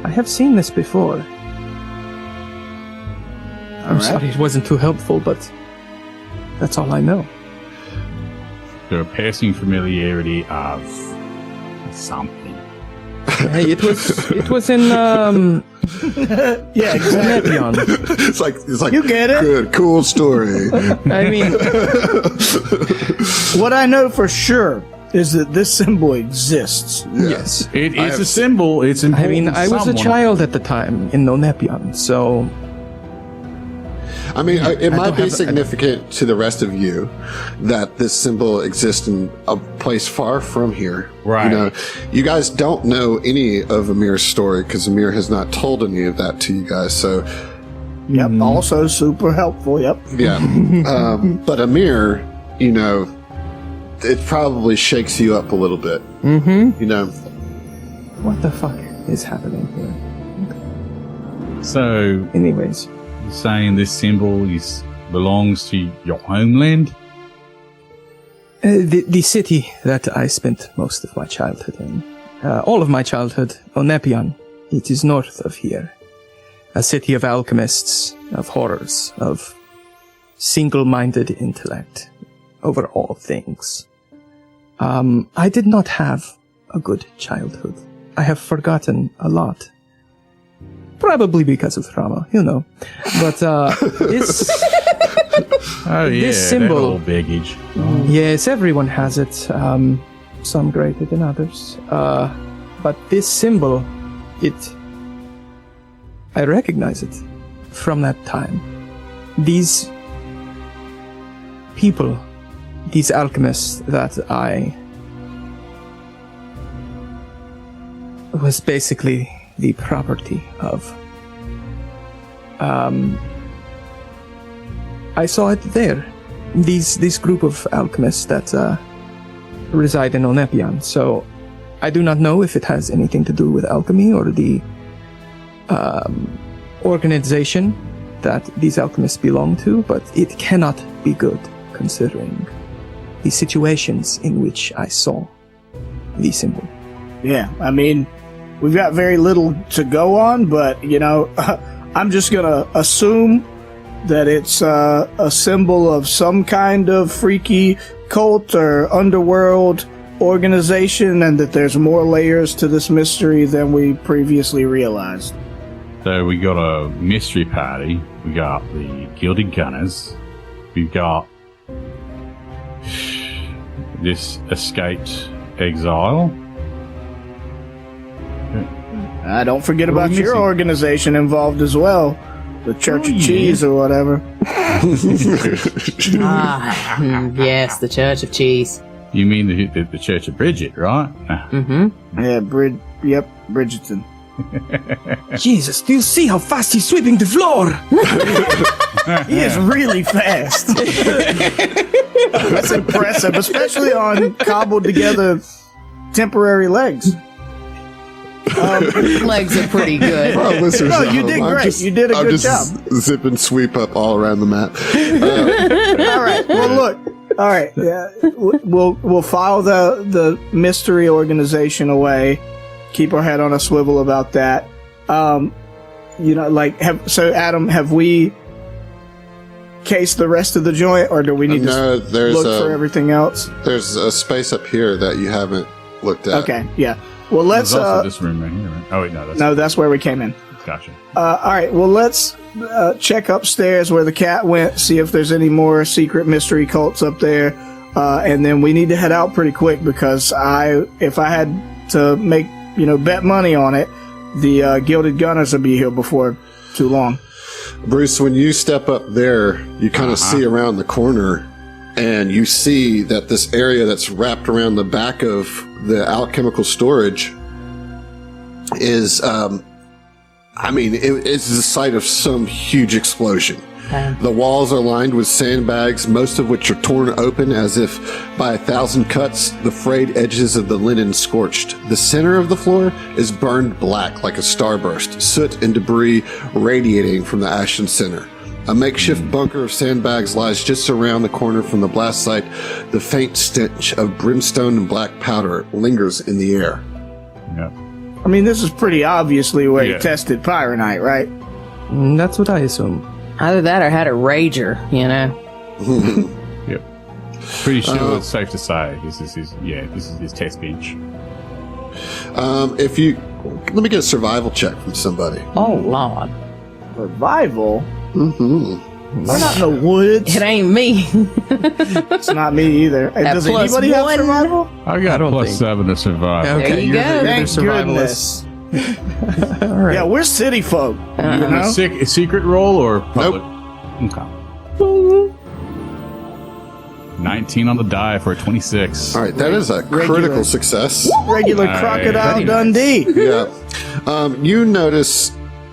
I have seen this before. I'm sorry it wasn't too helpful, but that's all I know. Their passing familiarity of something. Hey, it was in Yeah, exactly. It's like You get it? Good, cool story. I mean, what I know for sure is that this symbol exists. yes. It is a symbol. It's important. I mean, I was a child at the time in Nonepion, so I mean, it might be significant to the rest of you that this symbol exists in a place far from here. Right. You know, you guys don't know any of Amir's story because Amir has not told any of that to you guys. So, yep. Also super helpful. Yep. yeah. But Amir, you know, it probably shakes you up a little bit. Mm-hmm. You know, what the fuck is happening here? So, anyways, you're saying this symbol belongs to your homeland? The city that I spent most of my childhood in, all of my childhood, Onepion. It is north of here. A city of alchemists, of horrors, of single-minded intellect over all things. I did not have a good childhood. I have forgotten a lot. Probably because of trauma, you know. But this symbol, that baggage. Yes, everyone has it. Some greater than others. But this symbol, I recognize it from that time. These people, these alchemists that I was basically the property of. I saw it there. This group of alchemists that reside in Onepion. So I do not know if it has anything to do with alchemy or the organization that these alchemists belong to, but it cannot be good considering the situations in which I saw the symbol. Yeah, I mean, we've got very little to go on, but, you know, I'm just going to assume that it's a symbol of some kind of freaky cult or underworld organization, and that there's more layers to this mystery than we previously realized. So we got a mystery party. We got the Gilded Gunners. We've got this escaped exile. Don't forget about your organization involved as well. The Church of Cheese or whatever. Yes, the Church of Cheese. You mean the Church of Bridget, right? Mm-hmm. Yeah, Bridgerton. Jesus, do you see how fast he's sweeping the floor? He is really fast. That's impressive, especially on cobbled together temporary legs. Legs are pretty good. for our listeners No, at you home, did I'm great. just- You did a I'm good just job. Zip and sweep up all around the map. All right. Well, look. All right. Yeah, we'll file the mystery organization away. Keep our head on a swivel about that. You know, like, Adam, have we cased the rest of the joint, or do we need No, to there's look for everything else? There's a space up here that you haven't looked at. Okay. Yeah. Well, let's. There's also this room right here. Right? Oh wait, no, That's where we came in. Gotcha. All right. Well, let's check upstairs where the cat went. See if there's any more secret mystery cults up there, and then we need to head out pretty quick because if I had to make bet money on it, the Gilded Gunners will be here before too long. Bruce, when you step up there, you kind of see around the corner, and you see that this area that's wrapped around the back of the alchemical storage is, it's the site of some huge explosion. The walls are lined with sandbags, most of which are torn open as if by 1,000 cuts, the frayed edges of the linen scorched. The center of the floor is burned black like a starburst, soot and debris radiating from the ashen center. A makeshift bunker of sandbags lies just around the corner from the blast site. The faint stench of brimstone and black powder lingers in the air. Yeah. I mean, this is pretty obviously where he tested Pyronite, right? That's what I assume. Either that or had a rager, Yep. Pretty sure it's safe to say this is his test bench. Let me get a survival check from somebody. Oh, Lord. Survival? Mm-hmm. We're not in the woods. It ain't me. It's not me either. Does anybody have survival? I got a +7 to survive. Okay, There you you're go. the Thank survivalist. goodness. All right. Yeah, we're city folk. You know? A secret roll or public? Okay. 19 on the die for a 26. All right, that is a critical success. Regular Crocodile Dundee. Yeah. You notice,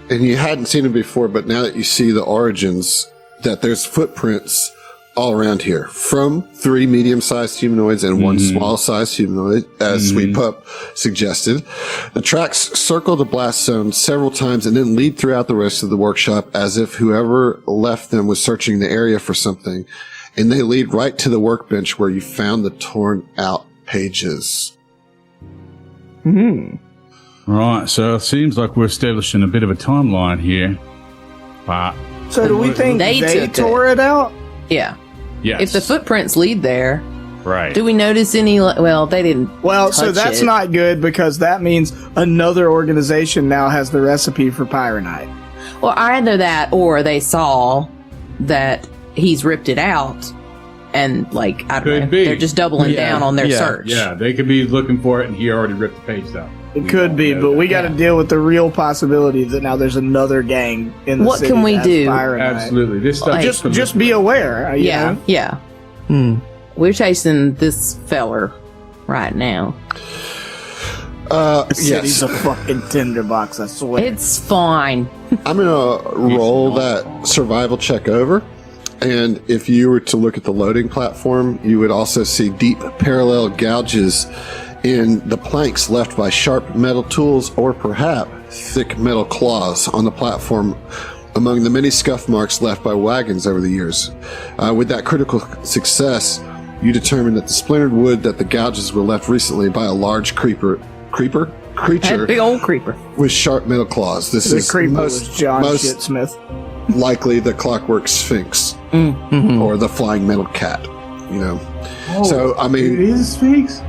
and you hadn't seen it before, but now that you see the origins, that there's footprints all around here from 3 medium-sized humanoids and 1 small-sized humanoid, as Sweet Pup suggested. The tracks circle the blast zone several times and then lead throughout the rest of the workshop as if whoever left them was searching the area for something. And they lead right to the workbench where you found the torn-out pages. Right, so it seems like we're establishing a bit of a timeline here. So do we think they tore it out? Yeah. Yes. If the footprints lead there, right. do we notice any? Well, they didn't. Well, so that's not good because that means another organization now has the recipe for Pyronite. Well, either that or they saw that he's ripped it out and, like, I don't know, they're just doubling down on their search. Yeah, they could be looking for it and he already ripped the page out. It could be, but we got to deal with the real possibility that now there's another gang in the city. What can we do? Absolutely. This stuff just be aware. You know? Yeah. We're chasing this feller right now. City's a fucking tinderbox, I swear. It's fine. I'm going to roll that survival check over. And if you were to look at the loading platform, you would also see deep parallel gouges in the planks left by sharp metal tools or perhaps thick metal claws on the platform among the many scuff marks left by wagons over the years. With that critical success, you determine that the splintered wood that the gouges were left recently by a large creature That big old creeper with sharp metal claws. This the is creeper was John Shitsmith. Likely the Clockwork Sphinx or the Flying Metal Cat. You know, so I mean, it is a Sphinx.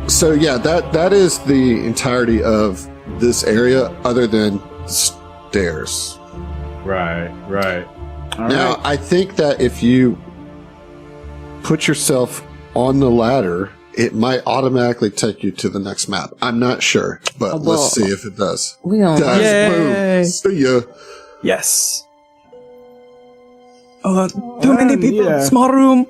So yeah, that is the entirety of this area, other than stairs. Right. Now, I think that if you put yourself on the ladder, it might automatically take you to the next map. I'm not sure, but let's see if it does. We don't know. Yay. See ya. Yes. Oh, too many people. Small room.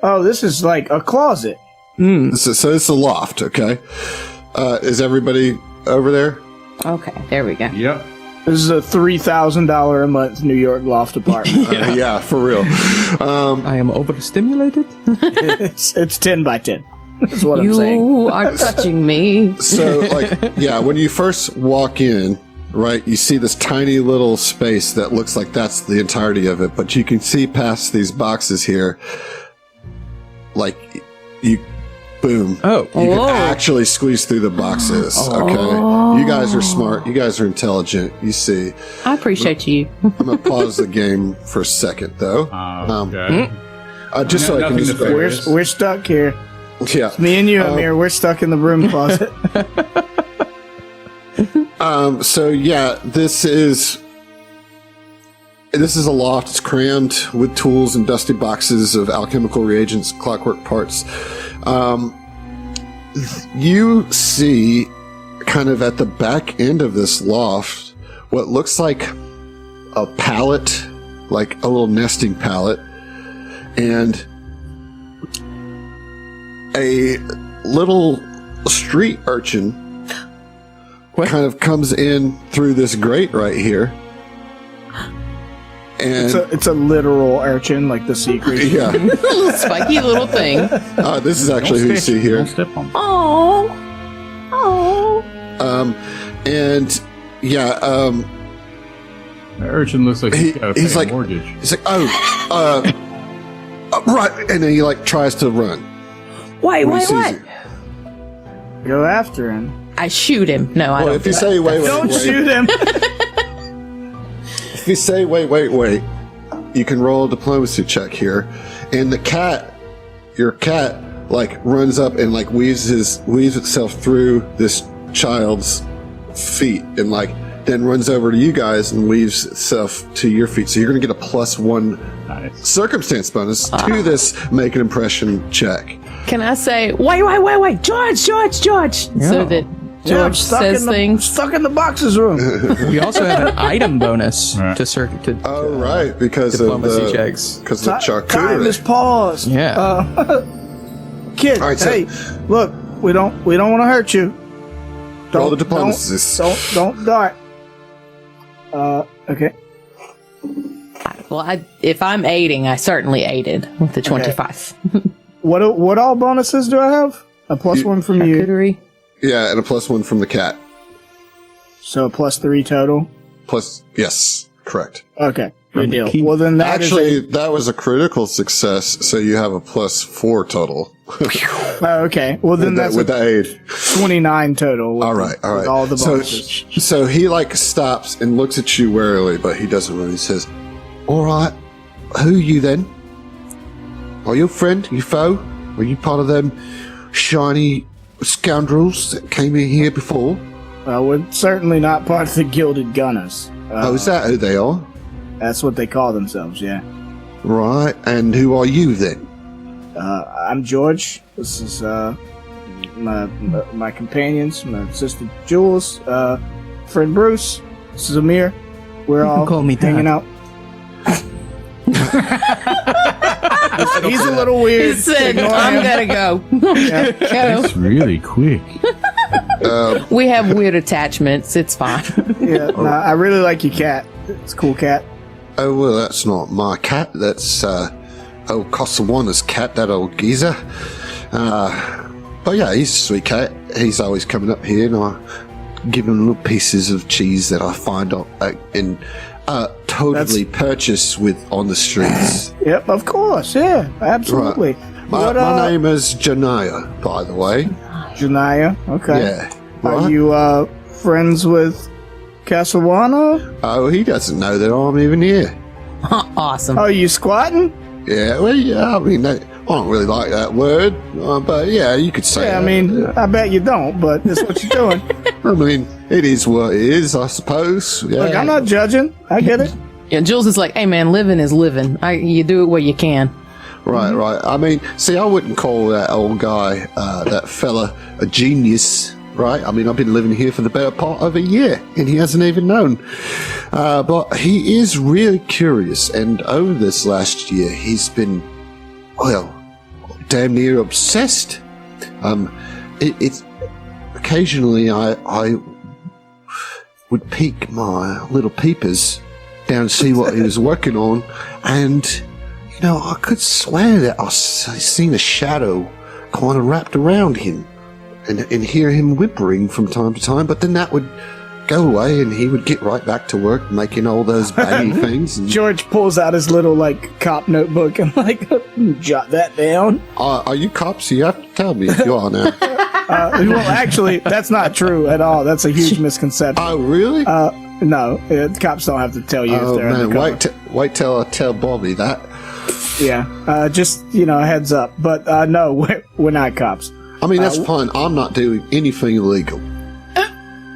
Oh, this is like a closet. So it's a loft, okay? Is everybody over there? Okay, there we go. Yep. This is a $3,000 a month New York loft apartment. Yeah, for real. I am overstimulated. It's 10 by 10. That's what I'm saying. You are touching me. So, like, yeah, when you first walk in, right, you see this tiny little space that looks like that's the entirety of it, but you can see past these boxes here, like, boom. Oh. You can actually squeeze through the boxes, okay? You guys are smart. You guys are intelligent. You see. I appreciate you. I'm going to pause the game for a second, though. Okay. Just so I can describe. We're stuck here. Yeah. It's me and you, Amir. We're stuck in the broom closet. So yeah, this is a loft. It's crammed with tools and dusty boxes of alchemical reagents, clockwork parts. You see, kind of at the back end of this loft, what looks like a pallet, like a little nesting pallet, and a little street urchin kind of comes in through this grate right here. And it's a literal urchin, like the sea creature. Yeah. Little spiky little thing. This is actually who you see here. Don't step on me. Oh. And yeah, The urchin looks like he's got to pay he's a like, mortgage. he's like, right, and then he like tries to run. Wait, when he sees what? you. Go after him. I shoot him. No, I Well, don't. if you say wait, Don't shoot him. If you say wait, you can roll a diplomacy check here, and your cat, like runs up and like weaves itself through this child's feet, and like then runs over to you guys and weaves itself to your feet. So you're going to get a +1 Nice. circumstance bonus to this make an impression check. Can I say, wait, George? So that George stuck in the boxes room. We also have an item bonus to right, because diplomacy of the checks. Because of the Time charcuterie. is paused. Yeah. Kid, All right, so- hey, look, we don't want to hurt you. Roll the diplomacy. Don't dart. Okay. Well, if I'm aiding, I certainly aided with the 25. What all bonuses do I have? A +1 from you. Charcuterie. Yeah, and a +1 from the cat. So a +3 total. Plus, yes, correct. Okay, good deal. Well, then that that was a critical success, so you have a +4 total. okay. Well, then that's with the aid. 29 total. All right. With all the bonuses. So he stops and looks at you warily, but he doesn't run. He says, "All right, who are you then? Are you a friend? You foe? Were you part of them shiny scoundrels that came in here before?" We're certainly not part of the Gilded Gunners. Is that who they are? That's what they call themselves, yeah. Right, and who are you then? I'm George. This is my companions, my sister Jules, friend Bruce. This is Amir. We're all call me hanging out. He's a little weird. He said, I'm going to go. That's really quick. We have weird attachments. It's fine. Yeah, I really like your cat. It's a cool cat. Oh, well, that's not my cat. That's old Costaguana's cat, that old geezer. But yeah, he's a sweet cat. He's always coming up here, and I give him little pieces of cheese that I find and totally purchase on the streets. Yep, of course. Yeah, absolutely. Right. My name is Janaya, by the way. Janaya, okay. Yeah. Are you friends with Casawana? Oh, he doesn't know that I'm even here. Awesome. Are you squatting? Yeah, well, yeah, I mean, I don't really like that word, but yeah, you could say Yeah, that. I mean, I bet you don't, but that's what you're doing. I mean, it is what it is, I suppose. Yeah. Look, I'm not judging. I get it. Yeah, Jules is like, hey man, living is living. You do it where you can. Right, right. I mean, see, I wouldn't call that old guy, that fella, a genius, right? I mean, I've been living here for the better part of a year, and he hasn't even known. But he is really curious, and over this last year, he's been, well, damn near obsessed. It's occasionally I would peek my little peepers down to see what he was working on, and I could swear that I seen a shadow kind of wrapped around him and hear him whimpering from time to time, but then that would go away and he would get right back to work making all those baggy things. And, George pulls out his little, cop notebook and, jot that down. are you cops? You have to tell me if you are now. Well, actually, that's not true at all. That's a huge misconception. Oh, really? No, cops don't have to tell you if they're undercover. Wait till I tell Bobby that. Yeah, just, a heads up. But, no, we're not cops. I mean, that's fine. I'm not doing anything illegal.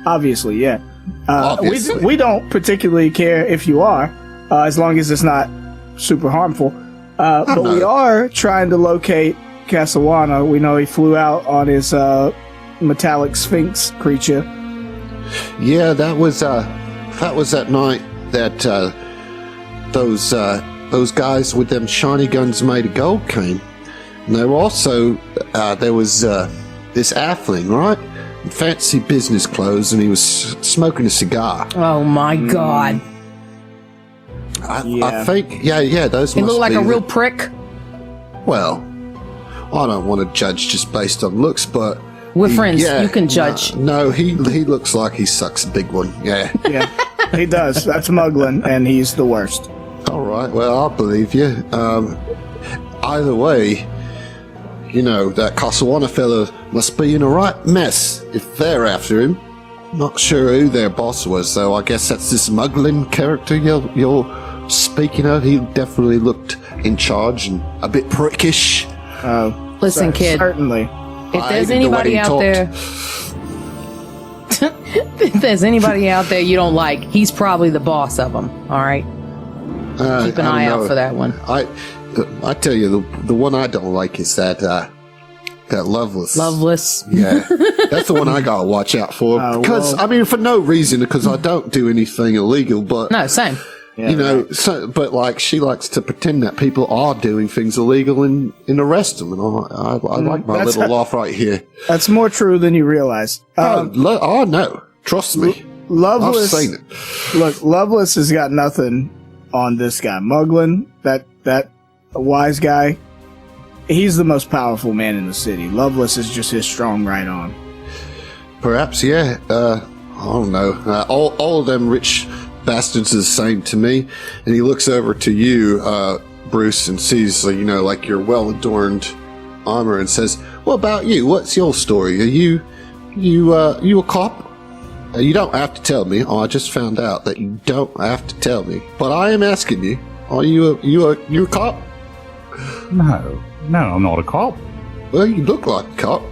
Obviously, yeah. Obviously. We don't particularly care if you are, as long as it's not super harmful. But we are trying to locate Casawana. We know he flew out on his metallic sphinx creature. Yeah, that was that night that those guys with them shiny guns made of gold came. And there were also there was this halfling, right? In fancy business clothes, and he was smoking a cigar. Oh my god. I think, yeah, those He must looked like be a real prick. Well, I don't want to judge just based on looks, but we're friends. You can judge. No, he looks like he sucks a big one. Yeah. Yeah, he does. That's Muglin, and he's the worst. All right. Well, I'll believe you. Either way, that Casawana fella must be in a right mess if they're after him. Not sure who their boss was, though. I guess that's this Muglin character you're speaking of. He definitely looked in charge and a bit prickish. Listen, kid. Certainly. If there's anybody out there, if there's anybody out there you don't like, he's probably the boss of them. All right. Keep an eye out for that one. I tell you, the one I don't like is that That Loveless. Yeah. That's the one I gotta watch out for. Because, I mean, for no reason, because I don't do anything illegal, but... No, same. Yeah, you know, but like she likes to pretend that people are doing things illegal and arrest them, and I like my little laugh right here. That's more true than you realize. No, trust me, Loveless. I've seen it. Look, Loveless has got nothing on this guy, Muglin. That wise guy. He's the most powerful man in the city. Loveless is just his strong right arm. Perhaps, yeah. I don't know. All of them rich bastards are the same to me. And he looks over to you, Bruce, and sees, like your well-adorned armor, and says, "What about you? What's your story? Are you a cop? You don't have to tell me. I just found out that you don't have to tell me. But I am asking you, are you a cop?" No, I'm not a cop. Well, you look like a cop.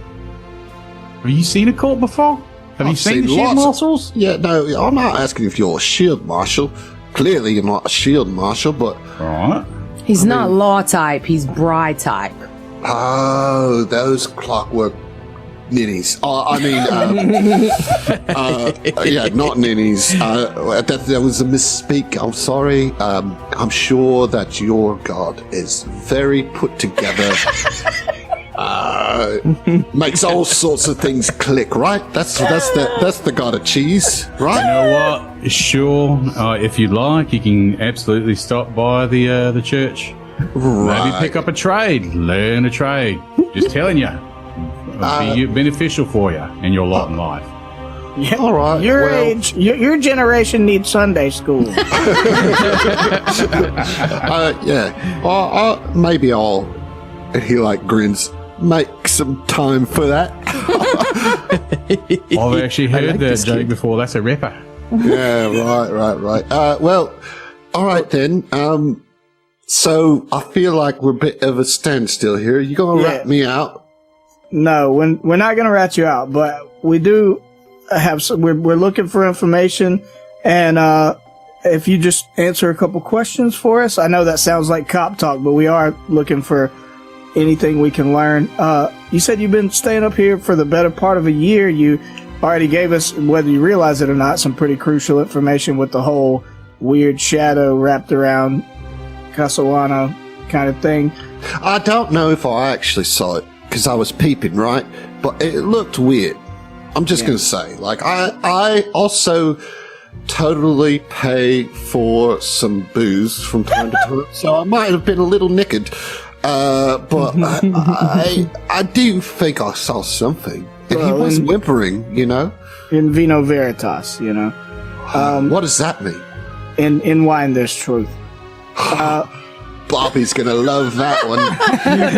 Have you seen a cop before? Have you seen the shield marshals? Yeah, no, I'm not asking if you're a shield marshal. Clearly, you're not a shield marshal, but... Right. He's not law type, he's bride type. Oh, those clockwork ninnies. Yeah, not ninnies. That was a misspeak. I'm sorry. I'm sure that your god is very put together. Makes all sorts of things click, right? That's the god of cheese, right? You know what? Sure. If you'd like, you can absolutely stop by the church. Right. Maybe pick up a trade, learn a trade. Just telling you, it'll be beneficial for you in your lot in life. Yeah, all right. Your age, your generation needs Sunday school. Yeah. Maybe I'll. He grins. Make some time for that. I've actually heard that joke before. That's a ripper. Yeah, right. Well, all right then. So I feel like we're a bit of a standstill here. You gonna rat me out? No, we're not gonna rat you out, but we do have some. We're looking for information, and if you just answer a couple questions for us, I know that sounds like cop talk, but we are looking for anything we can learn. You said you've been staying up here for the better part of a year. You already gave us, whether you realize it or not, some pretty crucial information with the whole weird shadow wrapped around Casawana kind of thing. I don't know if I actually saw it because I was peeping, right? But it looked weird. I'm just going to say, I also totally pay for some booze from time to time, so I might have been a little nickered. But I do think I saw something. And he was whimpering, In vino veritas, what does that mean? In wine there's truth. Bobby's gonna love that one.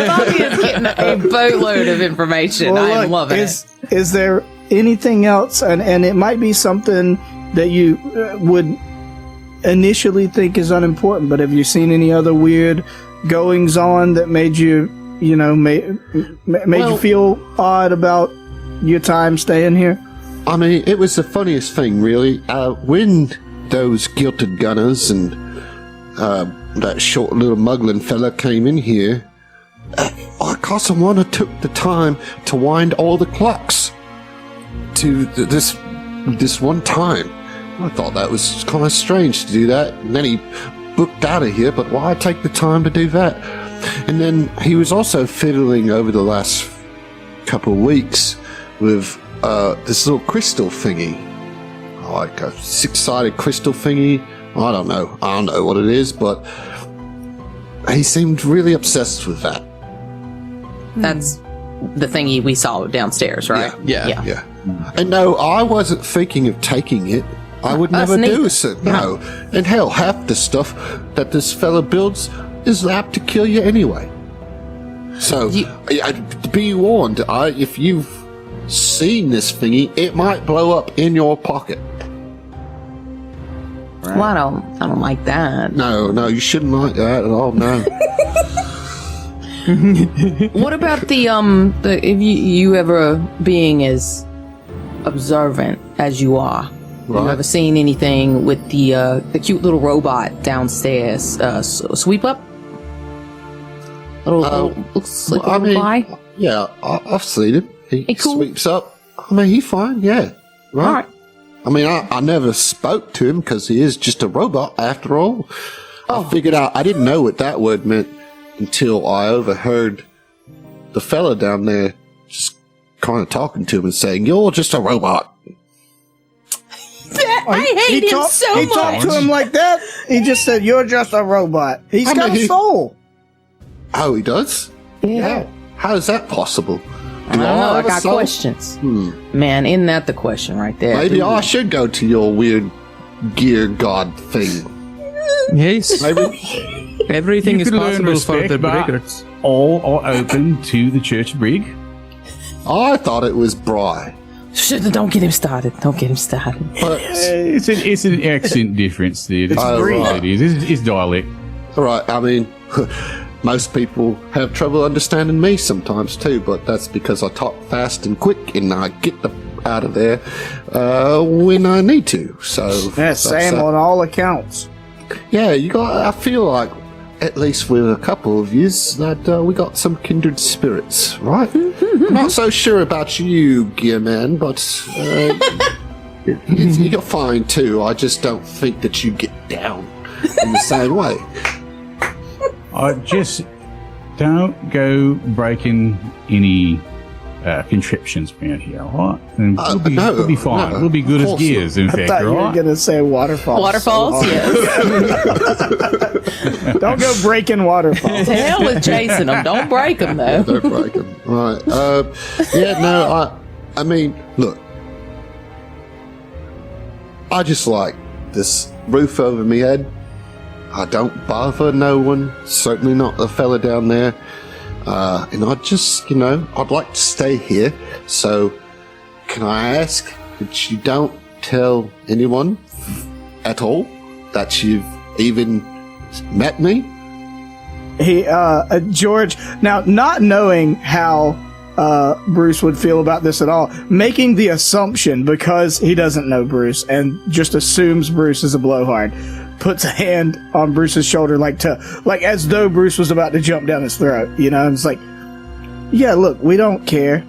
Bobby is getting a boatload of information. I am loving it. Is there anything else, and it might be something that you would initially think is unimportant, but have you seen any other weird goings on that made you, made you feel odd about your time staying here? I mean, it was the funniest thing, really. When those guilted gunners and that short little muglin fella came in here, Casawana took the time to wind all the clocks to this one time. I thought that was kind of strange to do that, and then he booked out of here, but why take the time to do that? And then he was also fiddling over the last couple of weeks with this little crystal thingy, like a 6-sided crystal thingy. I don't know what it is, but he seemed really obsessed with that. That's the thingy we saw downstairs, right? Yeah. And no, I wasn't thinking of taking it. I would never do so. No. And hell, half the stuff that this fella builds is apt to kill you anyway. So, be warned, if you've seen this thingy, it might blow up in your pocket. Right. Well, I don't like that. No, you shouldn't like that at all, no. What about the if you ever being as observant as you are, right. You ever seen anything with the cute little robot downstairs? Sweep up? Little looks like a little guy. Yeah, I've seen him. He cool? sweeps up. I mean, he's fine, yeah. Right. All right. I mean, I never spoke to him because he is just a robot after all. I figured out, I didn't know what that word meant until I overheard the fella down there just kind of talking to him and saying, "You're just a robot." I hate him so much. He talked to him like that. He just said, "You're just a robot." He's got a soul. Oh, he does? Yeah. How is that possible? I don't know. I have a got soul? questions. Man, isn't that the question right there? Maybe I should go to your weird gear god thing. Yes. Maybe. Everything You is could learn possible for respect, the but Briggers. all are open to the Church of Brig. I thought it was Bry. Don't get him started. Don't get him started. But, It's an accent difference there. That's Oh, all right. it is. It's dialect. all right, I mean, most people have trouble understanding me sometimes too, but that's because I talk fast and quick and I get out of there when I need to. So Yeah, that's same that. on all accounts. Yeah, I feel like, at least with a couple of yous, that we got some kindred spirits, right? I'm not so sure about you, Gear Man, but you're fine too. I just don't think that you get down in the same way. Just don't go breaking any contraptions around here, all right? And we'll be fine. no, we'll be good of as course gears, in I fact, thought you all were right? going to say waterfalls. Waterfalls, yes. Don't go breaking waterfalls. To hell with chasing them. Don't break them, though. Don't break them. Right. I mean, look. I just like this roof over me head. I don't bother no one. Certainly not the fella down there. And I just, I'd like to stay here. So, can I ask that you don't tell anyone at all that you've even met me? George, now not knowing how Bruce would feel about this at all, making the assumption because he doesn't know Bruce and just assumes Bruce is a blowhard, puts a hand on Bruce's shoulder like as though Bruce was about to jump down his throat, and it's like, yeah, look, we don't care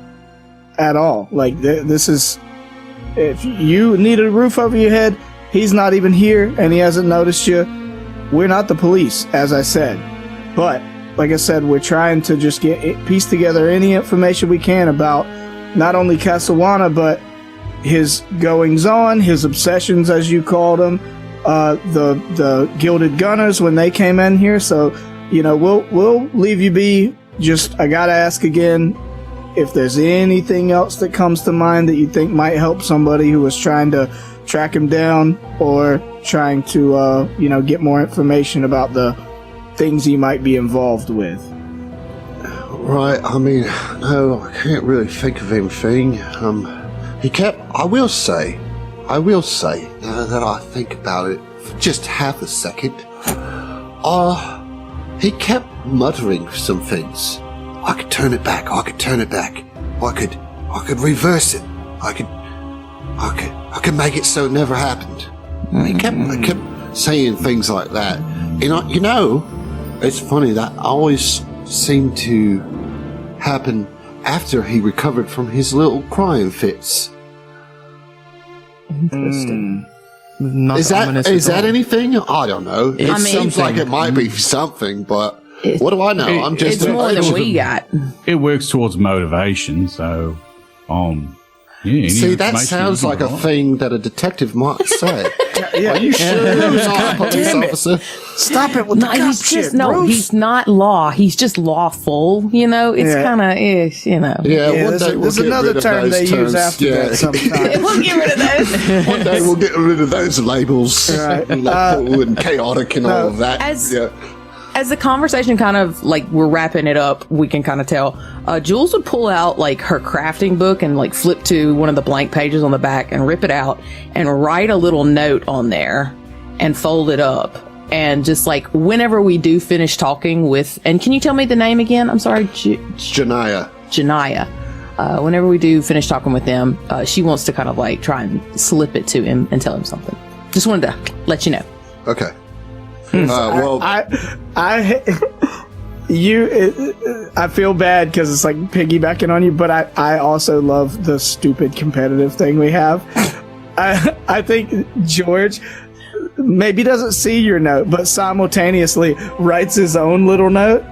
at all. Like, this is, if you need a roof over your head, he's not even here and he hasn't noticed you. We're not the police, as I said. But, like I said, we're trying to just piece together any information we can about not only Casawana, but his goings-on, his obsessions, as you called them, the Gilded Gunners when they came in here. So, we'll leave you be. Just, I gotta ask again, if there's anything else that comes to mind that you think might help somebody who was trying to track him down or trying to, get more information about the things he might be involved with. Right, I mean, no, I can't really think of anything. I will say, now that I think about it for just half a second, he kept muttering some things. I could turn it back, I could reverse it, I could make it so it never happened. He kept saying things like that. It's funny, that always seemed to happen after he recovered from his little crying fits. Interesting. Is that anything? I don't know. It seems like it might be something, but what do I know? I'm just it's more than we got. It works towards motivation, so yeah, see, that sounds like a thing that a detective might say. Yeah. Are you sure you're not a police officer? Stop it with the cop shit, Bruce. He's not law. He's just lawful. It's kind of ish. Yeah, one day there's another term they use after that sometimes. We'll get rid of those. One day we'll get rid of those labels, Right. lawful and chaotic and all of that. As the conversation kind of we're wrapping it up, we can kind of tell. Jules would pull out her crafting book and flip to one of the blank pages on the back and rip it out and write a little note on there and fold it up. And just whenever we do finish talking with, and can you tell me the name again? I'm sorry, Janaya. Whenever we do finish talking with them, she wants to kind of try and slip it to him and tell him something. Just wanted to let you know. Okay. Well, I feel bad because it's like piggybacking on you, but I also love the stupid competitive thing we have. I think George maybe doesn't see your note, but simultaneously writes his own little note.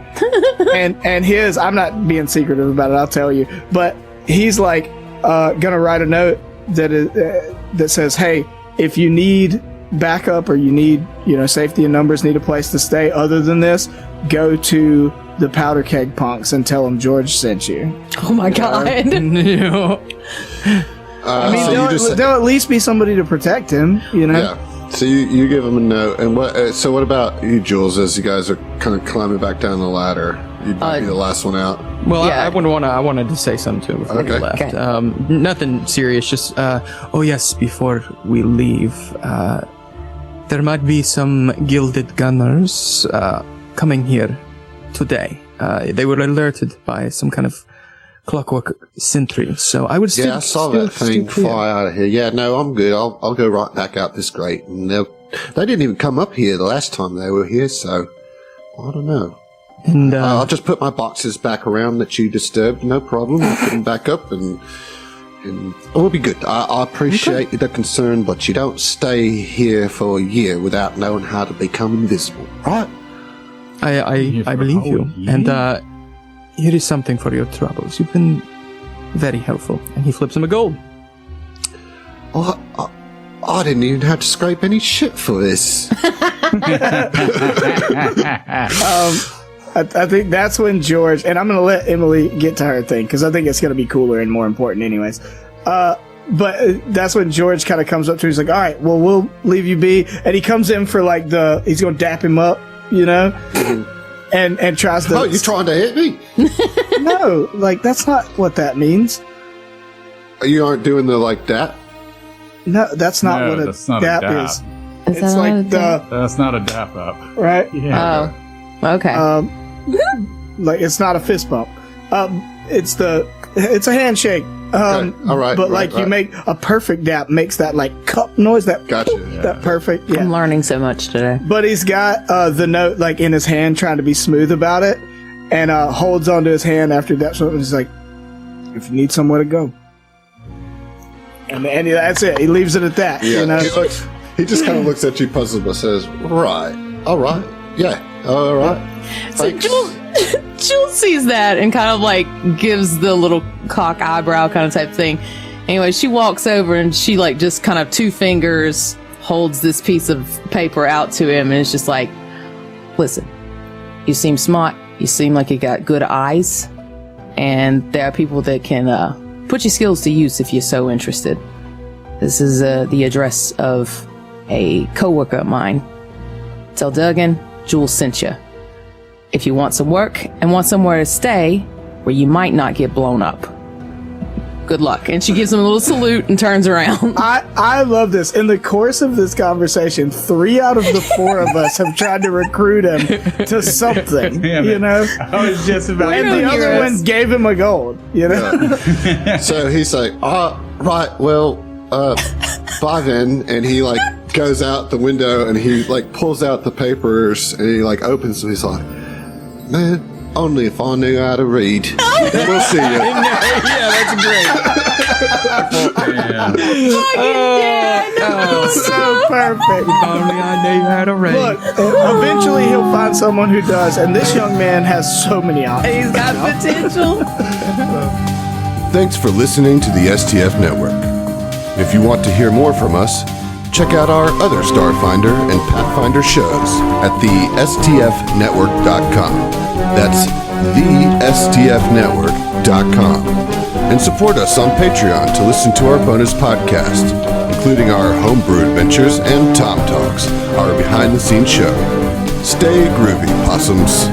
and his, I'm not being secretive about it, I'll tell you, but he's like gonna write a note that says, hey, if you need backup or you need, safety in numbers, need a place to stay other than this, go to the Powder Keg Punks and tell them George sent you. Oh my God. I mean, there'll at least be somebody to protect him, Yeah. So you give him a note, and what about you, Jules? As you guys are kind of climbing back down the ladder, you'd be the last one out. Well, yeah. I wanted to say something to him before we left. Okay. Nothing serious. Just yes, before we leave, there might be some gilded gunners coming here today. They were alerted by some kind of clockwork sentry, so I would still... Yeah, I saw that thing fly out of here. Yeah, no, I'm good. I'll go right back out this grate. And they didn't even come up here the last time they were here, so I don't know. And I'll just put my boxes back around that you disturbed. No problem. I'll put them back up, and we'll be good. I appreciate the concern, but you don't stay here for a year without knowing how to become invisible, right? I believe you. And here is something for your troubles. You've been very helpful. And he flips him a gold. I didn't even have to scrape any shit for this. I think that's when George, and I'm going to let Emily get to her thing, because I think it's going to be cooler and more important anyways. But that's when George kind of comes up to him. He's like, all right, well, we'll leave you be. And he comes in for he's going to dap him up, and tries to... Oh, you trying to hit me? No, that's not what that means. You aren't doing the dap? No, that's not what a dap is. It's like That's not a dap up. Right? Yeah. Oh, okay. It's not a fist bump. It's a handshake. Okay. All right. But you make a perfect dap makes that cup noise. That gotcha. That perfect. Yeah. I'm learning so much today. But he's got the note in his hand, trying to be smooth about it, and holds onto his hand after that. So he's like, "If you need somewhere to go," and that's it. He leaves it at that. Yeah. He just kind of looks at you puzzled, but says, "Right, all right, yeah, all right." So Jules sees that and kind of gives the little cock eyebrow kind of type thing. Anyway, she walks over and she just kind of 2 fingers holds this piece of paper out to him, and it's just like, listen, you seem smart, you seem like you got good eyes, and there are people that can put your skills to use if you're so interested. This is the address of a coworker of mine. Tell Duggan Jules sent you. If you want some work and want somewhere to stay where you might not get blown up, good luck. And she gives him a little salute and turns around. I love this. In the course of this conversation, 3 out of the 4 of us have tried to recruit him to something, I was just about and the other one gave him a gold, So he's like, right, well, bye then. And he goes out the window and he pulls out the papers and he opens them. He's like, man, only if I knew how to read. We'll see you. Yeah, that's great. So perfect. Only I knew how to read. Look, eventually he'll find someone who does, and this young man has so many options. He's got potential. Thanks for listening to the STF Network. If you want to hear more from us, check out our other Starfinder and Pathfinder shows at thestfnetwork.com. That's thestfnetwork.com. And support us on Patreon to listen to our bonus podcast, including our homebrew adventures and Tom Talks, our behind-the-scenes show. Stay groovy, possums.